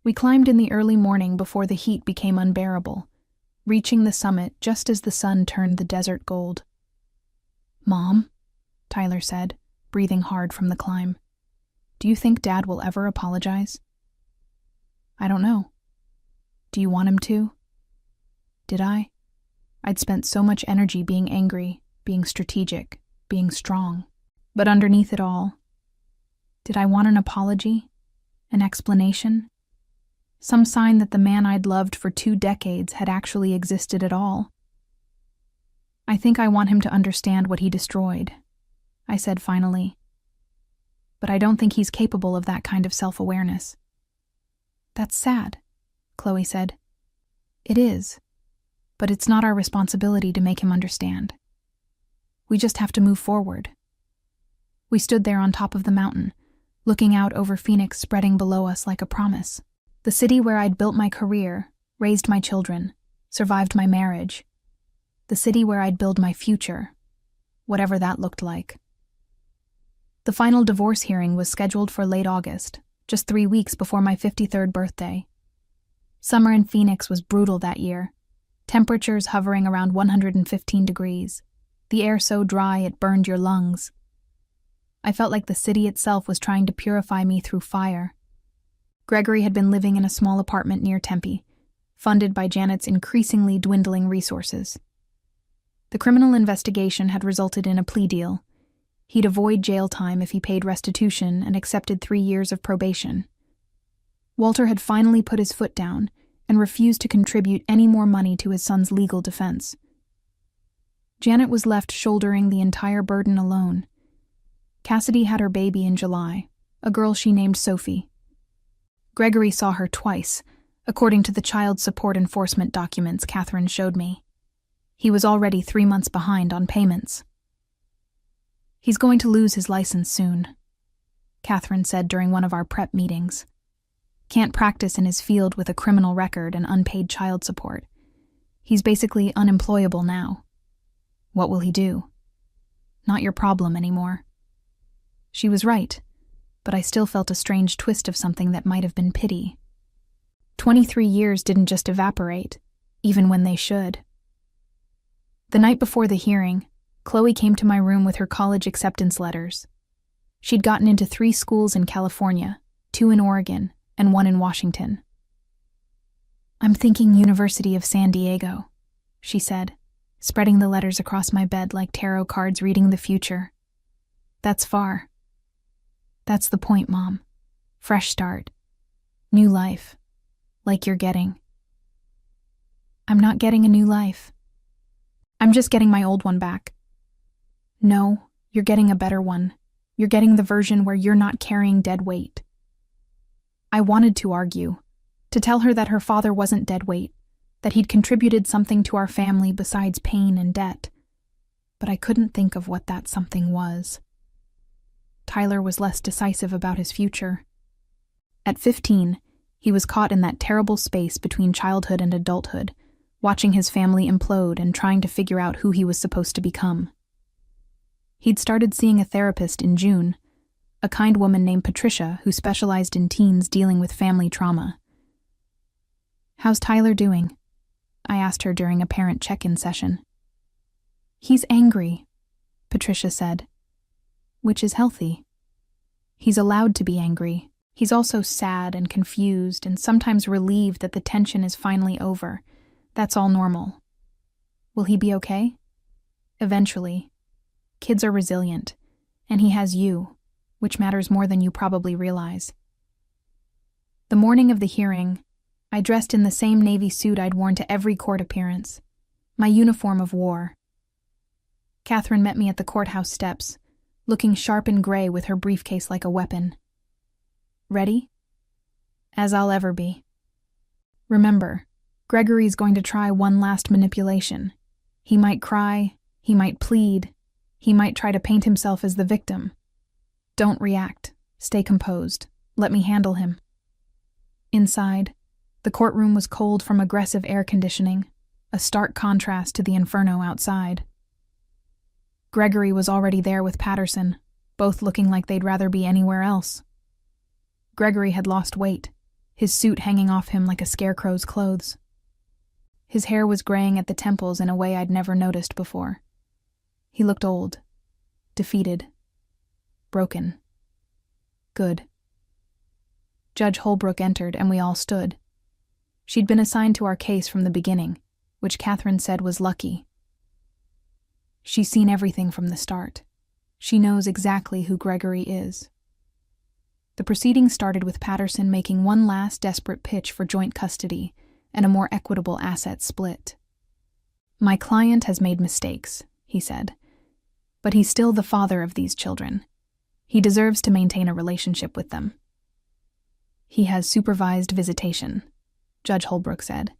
We climbed in the early morning before the heat became unbearable, reaching the summit just as the sun turned the desert gold. "Mom," Tyler said, breathing hard from the climb, "do you think Dad will ever apologize?" "I don't know. Do you want him to?" Did I? I'd spent so much energy being angry, being strategic, being strong. But underneath it all, did I want an apology? An explanation? Some sign that the man I'd loved for 2 decades had actually existed at all? "I think I want him to understand what he destroyed," I said finally. "But I don't think he's capable of that kind of self-awareness." "That's sad," Chloe said. "It is, but it's not our responsibility to make him understand. We just have to move forward." We stood there on top of the mountain, looking out over Phoenix spreading below us like a promise. The city where I'd built my career, raised my children, survived my marriage. The city where I'd build my future, whatever that looked like. The final divorce hearing was scheduled for late August, just 3 weeks before my 53rd birthday. Summer in Phoenix was brutal that year, temperatures hovering around 115 degrees, the air so dry it burned your lungs. I felt like the city itself was trying to purify me through fire. Gregory had been living in a small apartment near Tempe, funded by Janet's increasingly dwindling resources. The criminal investigation had resulted in a plea deal. He'd avoid jail time if he paid restitution and accepted 3 years of probation. Walter had finally put his foot down and refused to contribute any more money to his son's legal defense. Janet was left shouldering the entire burden alone. Cassidy had her baby in July, a girl she named Sophie. Gregory saw her twice, according to the child support enforcement documents Catherine showed me. He was already 3 months behind on payments. "He's going to lose his license soon," Catherine said during one of our prep meetings. "Can't practice in his field with a criminal record and unpaid child support. He's basically unemployable now. What will he do? Not your problem anymore." She was right, but I still felt a strange twist of something that might have been pity. 23 years didn't just evaporate, even when they should. The night before the hearing, Chloe came to my room with her college acceptance letters. She'd gotten into 3 schools in California, 2 in Oregon, and 1 in Washington. "I'm thinking University of San Diego," she said, spreading the letters across my bed like tarot cards reading the future. "That's far." "That's the point, Mom. Fresh start. New life. Like you're getting." "I'm not getting a new life. I'm just getting my old one back." "No, you're getting a better one. You're getting the version where you're not carrying dead weight." I wanted to argue, to tell her that her father wasn't dead weight, that he'd contributed something to our family besides pain and debt. But I couldn't think of what that something was. Tyler was less decisive about his future. At 15, he was caught in that terrible space between childhood and adulthood, watching his family implode and trying to figure out who he was supposed to become. He'd started seeing a therapist in June, a kind woman named Patricia who specialized in teens dealing with family trauma. "How's Tyler doing?" I asked her during a parent check-in session. "He's angry," Patricia said, "which is healthy. He's allowed to be angry. He's also sad and confused and sometimes relieved that the tension is finally over. That's all normal. Will he be okay? Eventually. Kids are resilient, and he has you, which matters more than you probably realize." The morning of the hearing, I dressed in the same navy suit I'd worn to every court appearance, my uniform of war. Catherine met me at the courthouse steps, looking sharp and gray with her briefcase like a weapon. "Ready?" "As I'll ever be." "Remember, Gregory's going to try one last manipulation. He might cry, he might plead, he might try to paint himself as the victim. Don't react. Stay composed. Let me handle him." Inside, the courtroom was cold from aggressive air conditioning, a stark contrast to the inferno outside. Gregory was already there with Patterson, both looking like they'd rather be anywhere else. Gregory had lost weight, his suit hanging off him like a scarecrow's clothes. His hair was graying at the temples in a way I'd never noticed before. He looked old, defeated, broken. Good. Judge Holbrook entered, and we all stood. She'd been assigned to our case from the beginning, which Catherine said was lucky. She's seen everything from the start. She knows exactly who Gregory is. The proceedings started with Patterson making one last desperate pitch for joint custody and a more equitable asset split. "My client has made mistakes," he said, "but he's still the father of these children. He deserves to maintain a relationship with them." "He has supervised visitation," Judge Holbrook said,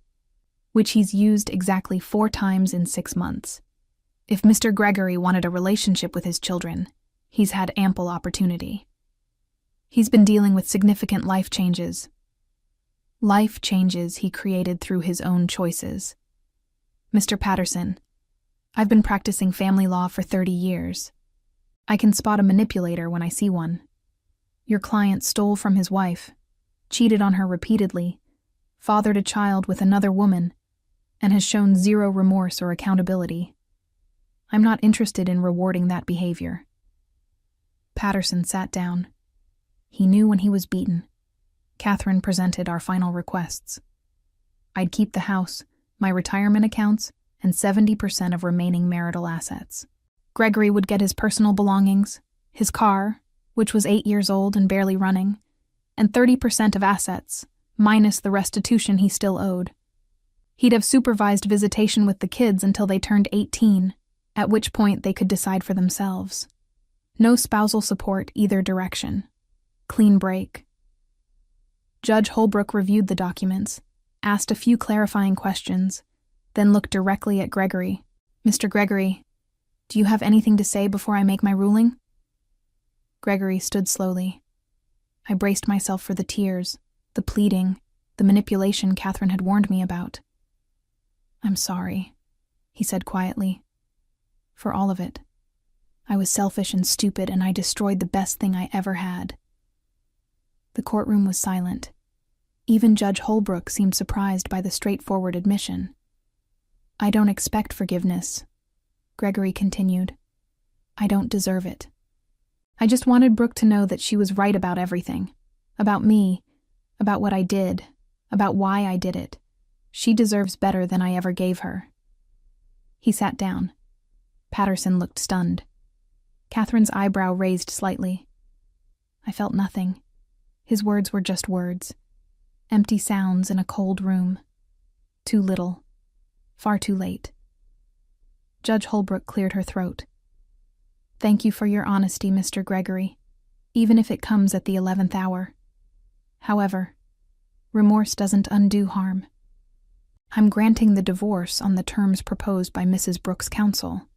"which he's used exactly 4 times in 6 months. If Mr. Gregory wanted a relationship with his children, he's had ample opportunity. He's been dealing with significant life changes he created through his own choices. Mr. Patterson, I've been practicing family law for 30 years. I can spot a manipulator when I see one. Your client stole from his wife, cheated on her repeatedly, fathered a child with another woman, and has shown 0 remorse or accountability. I'm not interested in rewarding that behavior." Patterson sat down. He knew when he was beaten. Catherine presented our final requests. I'd keep the house, my retirement accounts, and 70% of remaining marital assets. Gregory would get his personal belongings, his car, which was 8 years old and barely running, and 30% of assets, minus the restitution he still owed. He'd have supervised visitation with the kids until they turned 18, at which point they could decide for themselves. No spousal support either direction. Clean break. Judge Holbrook reviewed the documents, asked a few clarifying questions, then looked directly at Gregory. "Mr. Gregory, do you have anything to say before I make my ruling?" Gregory stood slowly. I braced myself for the tears, the pleading, the manipulation Catherine had warned me about. "I'm sorry," he said quietly. "For all of it. I was selfish and stupid, and I destroyed the best thing I ever had." The courtroom was silent. Even Judge Holbrook seemed surprised by the straightforward admission. "I don't expect forgiveness," Gregory continued. "I don't deserve it. I just wanted Brooke to know that she was right about everything. About me, about what I did, about why I did it. She deserves better than I ever gave her." He sat down. Patterson looked stunned. Catherine's eyebrow raised slightly. I felt nothing. His words were just words. Empty sounds in a cold room. Too little. Far too late. Judge Holbrook cleared her throat. "Thank you for your honesty, Mr. Gregory, even if it comes at the 11th hour. However, remorse doesn't undo harm. I'm granting the divorce on the terms proposed by Mrs. Brooks' counsel.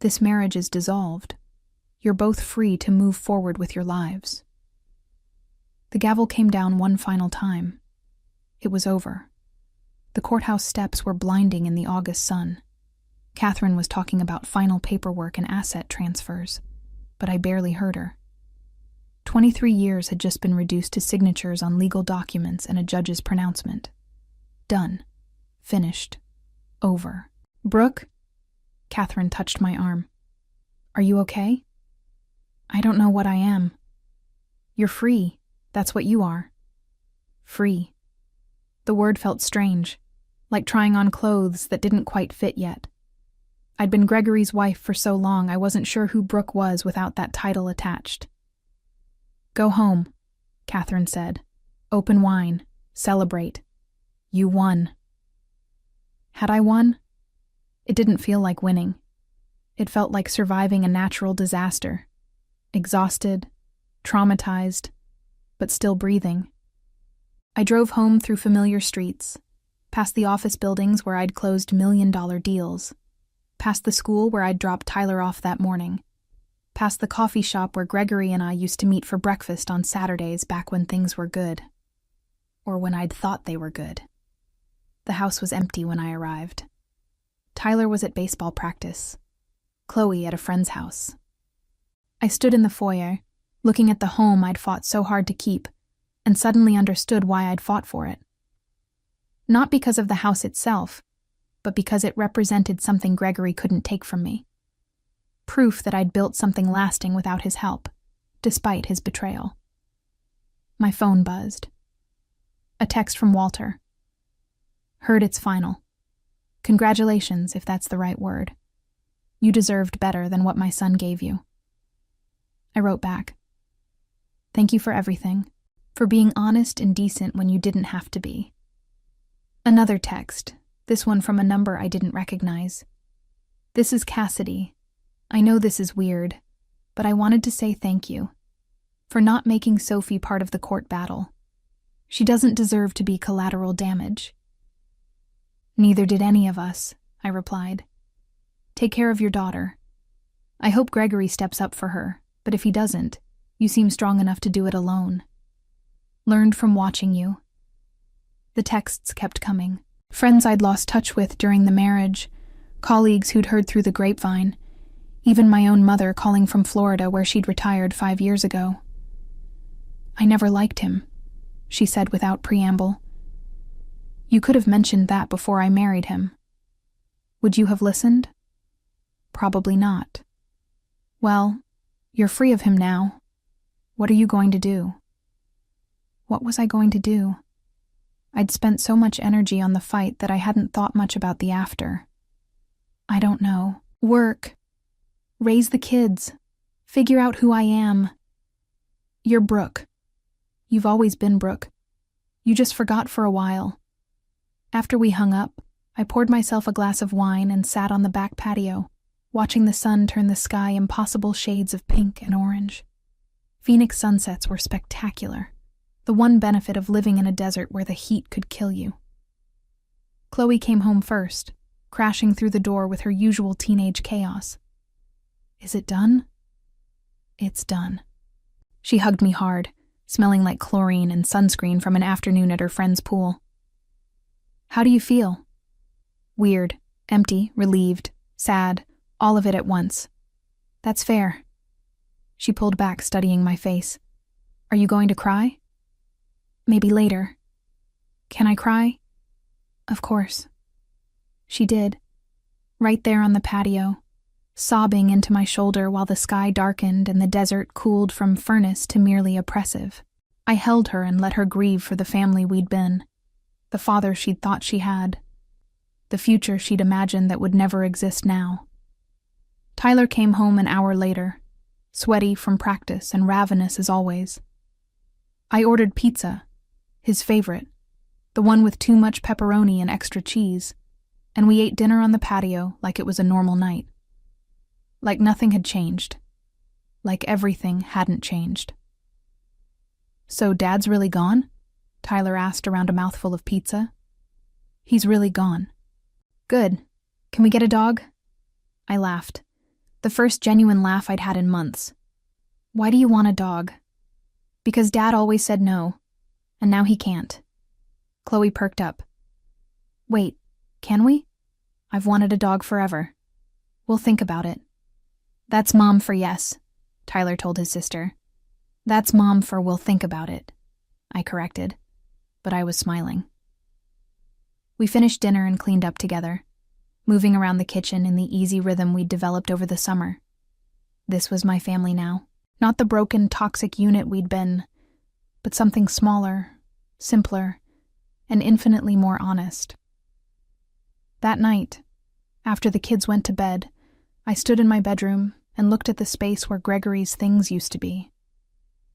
This marriage is dissolved. You're both free to move forward with your lives." The gavel came down one final time. It was over. The courthouse steps were blinding in the August sun. Catherine was talking about final paperwork and asset transfers, but I barely heard her. 23 years had just been reduced to signatures on legal documents and a judge's pronouncement. Done. Finished. Over. Brooke? Catherine touched my arm. Are you okay? I don't know what I am. You're free. That's what you are. Free. The word felt strange, like trying on clothes that didn't quite fit yet. I'd been Gregory's wife for so long I wasn't sure who Brooke was without that title attached. Go home, Catherine said. Open wine. Celebrate. You won. Had I won? It didn't feel like winning. It felt like surviving a natural disaster. Exhausted, traumatized, but still breathing. I drove home through familiar streets, past the office buildings where I'd closed million-dollar deals, past the school where I'd dropped Tyler off that morning, past the coffee shop where Gregory and I used to meet for breakfast on Saturdays back when things were good. Or when I'd thought they were good. The house was empty when I arrived. Tyler was at baseball practice. Chloe at a friend's house. I stood in the foyer, looking at the home I'd fought so hard to keep, and suddenly understood why I'd fought for it. Not because of the house itself, but because it represented something Gregory couldn't take from me. Proof that I'd built something lasting without his help, despite his betrayal. My phone buzzed. A text from Walter. Heard it's final. Congratulations, if that's the right word. You deserved better than what my son gave you. I wrote back. Thank you for everything, for being honest and decent when you didn't have to be. Another text, this one from a number I didn't recognize. This is Cassidy. I know this is weird, but I wanted to say thank you for not making Sophie part of the court battle. She doesn't deserve to be collateral damage. Neither did any of us, I replied. Take care of your daughter. I hope Gregory steps up for her, but if he doesn't, you seem strong enough to do it alone. Learned from watching you. The texts kept coming. Friends I'd lost touch with during the marriage, colleagues who'd heard through the grapevine, even my own mother calling from Florida where she'd retired 5 years ago. I never liked him, she said without preamble. You could have mentioned that before I married him. Would you have listened? Probably not. Well, you're free of him now. What are you going to do? What was I going to do? I'd spent so much energy on the fight that I hadn't thought much about the after. I don't know. Work. Raise the kids. Figure out who I am. You're Brooke. You've always been Brooke. You just forgot for a while. After we hung up, I poured myself a glass of wine and sat on the back patio, watching the sun turn the sky impossible shades of pink and orange. Phoenix sunsets were spectacular, the one benefit of living in a desert where the heat could kill you. Chloe came home first, crashing through the door with her usual teenage chaos. Is it done? It's done. She hugged me hard, smelling like chlorine and sunscreen from an afternoon at her friend's pool. How do you feel? Weird, empty, relieved, sad, all of it at once. That's fair. She pulled back, studying my face. Are you going to cry? Maybe later. Can I cry? Of course. She did. Right there on the patio, sobbing into my shoulder while the sky darkened and the desert cooled from furnace to merely oppressive. I held her and let her grieve for the family we'd been, the father she'd thought she had, the future she'd imagined that would never exist now. Tyler came home an hour later, sweaty from practice and ravenous as always. I ordered pizza, his favorite, the one with too much pepperoni and extra cheese, and we ate dinner on the patio like it was a normal night. Like nothing had changed. Like everything hadn't changed. So Dad's really gone? Tyler asked around a mouthful of pizza. He's really gone. Good. Can we get a dog? I laughed. The first genuine laugh I'd had in months. Why do you want a dog? Because Dad always said no, and now he can't. Chloe perked up. Wait, can we? I've wanted a dog forever. We'll think about it. That's Mom for yes, Tyler told his sister. That's Mom for "we'll think about it," I corrected, but I was smiling. We finished dinner and cleaned up together, moving around the kitchen in the easy rhythm we'd developed over the summer. This was my family now. Not the broken, toxic unit we'd been, but something smaller, simpler, and infinitely more honest. That night, after the kids went to bed, I stood in my bedroom and looked at the space where Gregory's things used to be.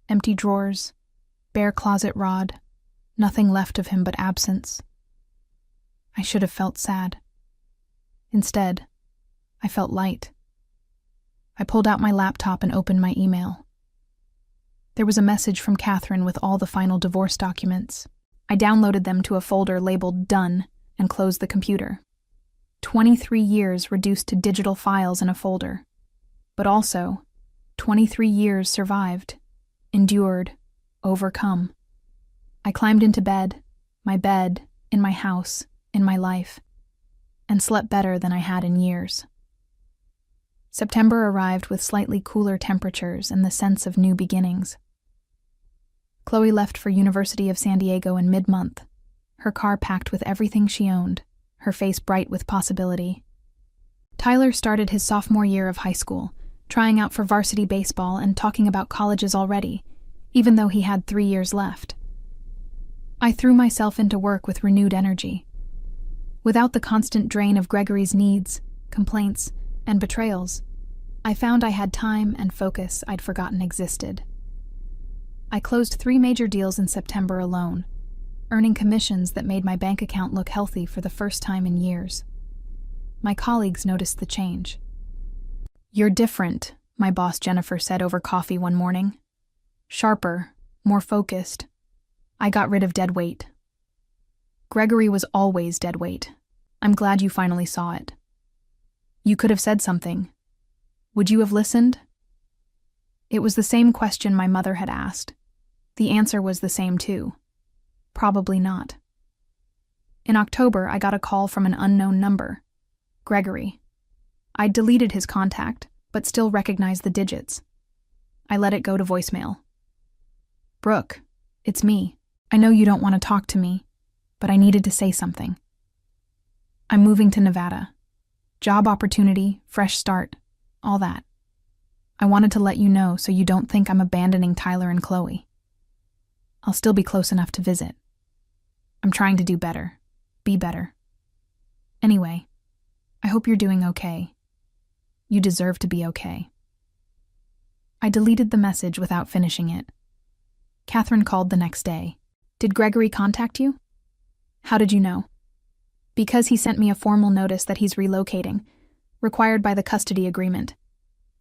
Empty drawers, bare closet rod, nothing left of him but absence. I should have felt sad. Instead, I felt light. I pulled out my laptop and opened my email. There was a message from Catherine with all the final divorce documents. I downloaded them to a folder labeled "Done" and closed the computer. 23 years reduced to digital files in a folder. But also, 23 years survived, endured, overcome. I climbed into bed, in my house, in my life, and slept better than I had in years. September arrived with slightly cooler temperatures and the sense of new beginnings. Chloe left for University of San Diego in mid-month, her car packed with everything she owned, her face bright with possibility. Tyler started his sophomore year of high school, trying out for varsity baseball and talking about colleges already, even though he had 3 years left. I threw myself into work with renewed energy. Without the constant drain of Gregory's needs, complaints, and betrayals, I found I had time and focus I'd forgotten existed. I closed 3 major deals in September alone, earning commissions that made my bank account look healthy for the first time in years. My colleagues noticed the change. "You're different," my boss Jennifer said over coffee one morning. "Sharper, more focused. I got rid of dead weight." Gregory was always dead weight. I'm glad you finally saw it. You could have said something. Would you have listened? It was the same question my mother had asked. The answer was the same too. Probably not. In October, I got a call from an unknown number. Gregory. I'd deleted his contact, but still recognized the digits. I let it go to voicemail. "Brooke, it's me. I know you don't want to talk to me, but I needed to say something. I'm moving to Nevada. Job opportunity, fresh start, all that. I wanted to let you know so you don't think I'm abandoning Tyler and Chloe. I'll still be close enough to visit. I'm trying to do better, be better. Anyway, I hope you're doing okay. You deserve to be okay." I deleted the message without finishing it. Catherine called the next day. "Did Gregory contact you?" "How did you know?" "Because he sent me a formal notice that he's relocating, required by the custody agreement.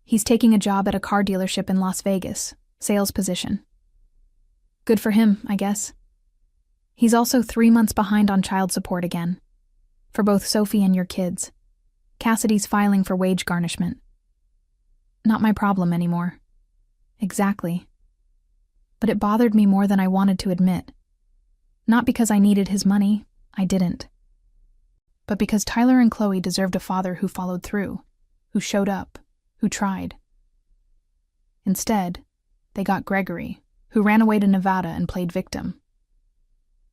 He's taking a job at a car dealership in Las Vegas, sales position." "Good for him, I guess." "He's also 3 months behind on child support again. For both Sophie and your kids. Cassidy's filing for wage garnishment." "Not my problem anymore." "Exactly. But it bothered me more than I wanted to admit. Not because I needed his money, I didn't. But because Tyler and Chloe deserved a father who followed through, who showed up, who tried. Instead, they got Gregory, who ran away to Nevada and played victim.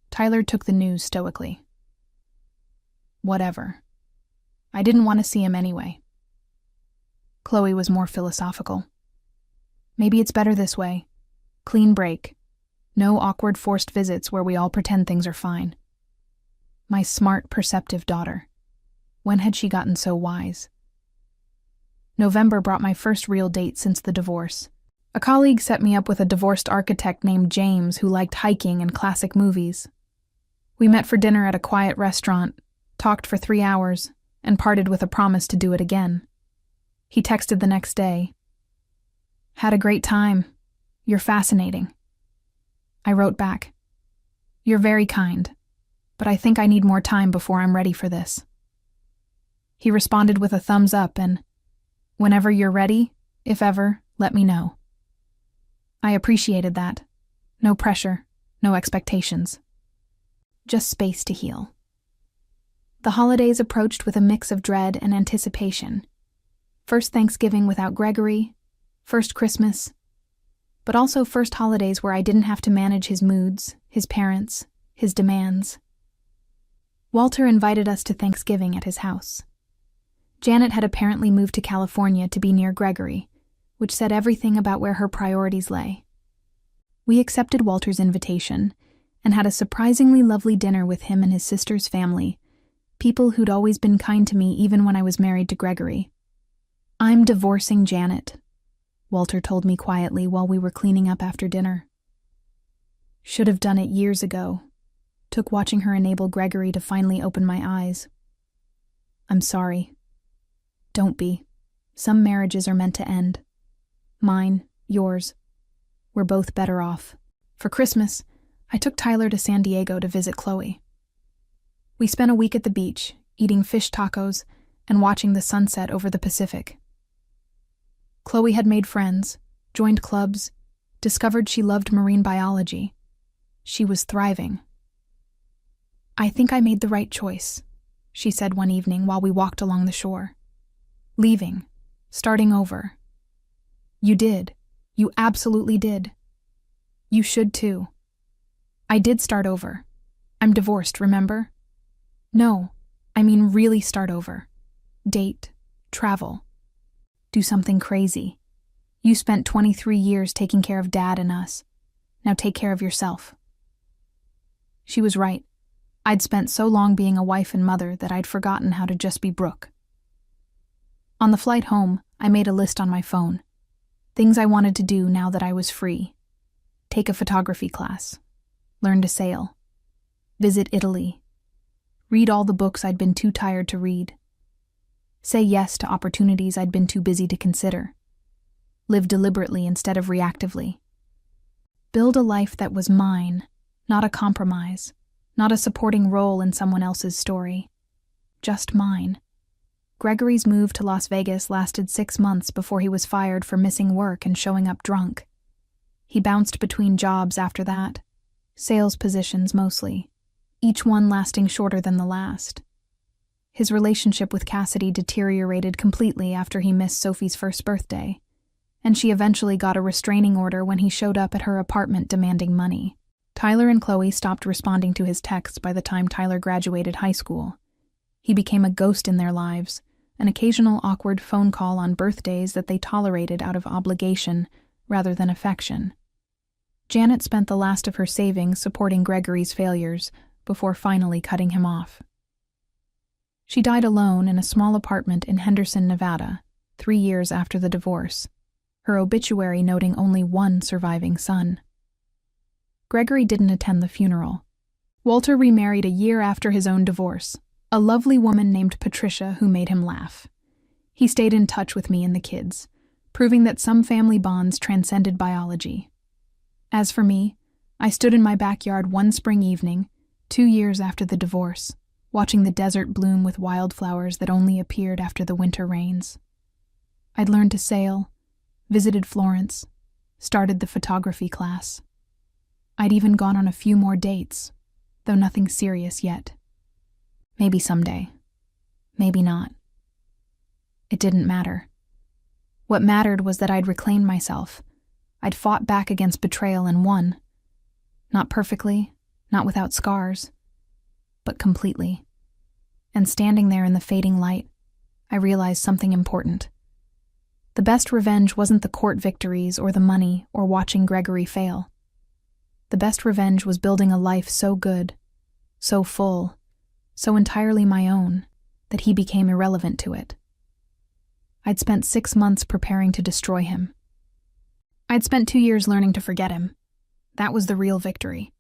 Tyler took the news stoically. Whatever. I didn't want to see him anyway. Chloe was more philosophical. Maybe it's better this way. Clean break. No awkward forced visits where we all pretend things are fine. My smart, perceptive daughter. When had she gotten so wise? November brought my first real date since the divorce. A colleague set me up with a divorced architect named James who liked hiking and classic movies. We met for dinner at a quiet restaurant, talked for 3 hours, and parted with a promise to do it again. He texted the next day. "Had a great time. You're fascinating." I wrote back, "You're very kind, but I think I need more time before I'm ready for this." He responded with a thumbs up and, "Whenever you're ready, if ever, let me know." I appreciated that. No pressure, no expectations. Just space to heal. The holidays approached with a mix of dread and anticipation. First Thanksgiving without Gregory, first Christmas. but also first holidays where I didn't have to manage his moods, his parents, his demands. Walter invited us to Thanksgiving at his house. Janet had apparently moved to California to be near Gregory, which said everything about where her priorities lay. We accepted Walter's invitation and had a surprisingly lovely dinner with him and his sister's family, people who'd always been kind to me even when I was married to Gregory. "I'm divorcing Janet," Walter told me quietly while we were cleaning up after dinner. "Should have done it years ago. Took watching her enable Gregory to finally open my eyes. I'm sorry. Don't be. Some marriages are meant to end. Mine, yours. We're both better off." For Christmas, I took Tyler to San Diego to visit Chloe. We spent a week at the beach, eating fish tacos and watching the sunset over the Pacific. Chloe had made friends, joined clubs, discovered she loved marine biology. She was thriving. "I think I made the right choice," she said one evening while we walked along the shore. "Leaving, starting over." "You did. You absolutely did. You should too." "I did start over. I'm divorced, remember?" "No, I mean really start over. Date, travel. Do something crazy. You spent 23 years taking care of Dad and us. Now take care of yourself." She was right. I'd spent so long being a wife and mother that I'd forgotten how to just be Brooke. On the flight home, I made a list on my phone. Things I wanted to do now that I was free. Take a photography class. Learn to sail. Visit Italy. Read all the books I'd been too tired to read. Say yes to opportunities I'd been too busy to consider. Live deliberately instead of reactively. Build a life that was mine, not a compromise, not a supporting role in someone else's story. Just mine. Gregory's move to Las Vegas lasted 6 months before he was fired for missing work and showing up drunk. He bounced between jobs after that, sales positions mostly, each one lasting shorter than the last. His relationship with Cassidy deteriorated completely after he missed Sophie's first birthday, and she eventually got a restraining order when he showed up at her apartment demanding money. Tyler and Chloe stopped responding to his texts by the time Tyler graduated high school. He became a ghost in their lives, an occasional awkward phone call on birthdays that they tolerated out of obligation rather than affection. Janet spent the last of her savings supporting Gregory's failures before finally cutting him off. She died alone in a small apartment in Henderson, Nevada, 3 years after the divorce, her obituary noting only one surviving son. Gregory didn't attend the funeral. Walter remarried a year after his own divorce, a lovely woman named Patricia who made him laugh. He stayed in touch with me and the kids, proving that some family bonds transcended biology. As for me, I stood in my backyard one spring evening, 2 years after the divorce, watching the desert bloom with wildflowers that only appeared after the winter rains. I'd learned to sail, visited Florence, started the photography class. I'd even gone on a few more dates, though nothing serious yet. Maybe someday. Maybe not. It didn't matter. What mattered was that I'd reclaimed myself. I'd fought back against betrayal and won. Not perfectly, not without scars, but completely. And standing there in the fading light, I realized something important. The best revenge wasn't the court victories or the money or watching Gregory fail. The best revenge was building a life so good, so full, so entirely my own, that he became irrelevant to it. I'd spent 6 months preparing to destroy him. I'd spent 2 years learning to forget him. That was the real victory.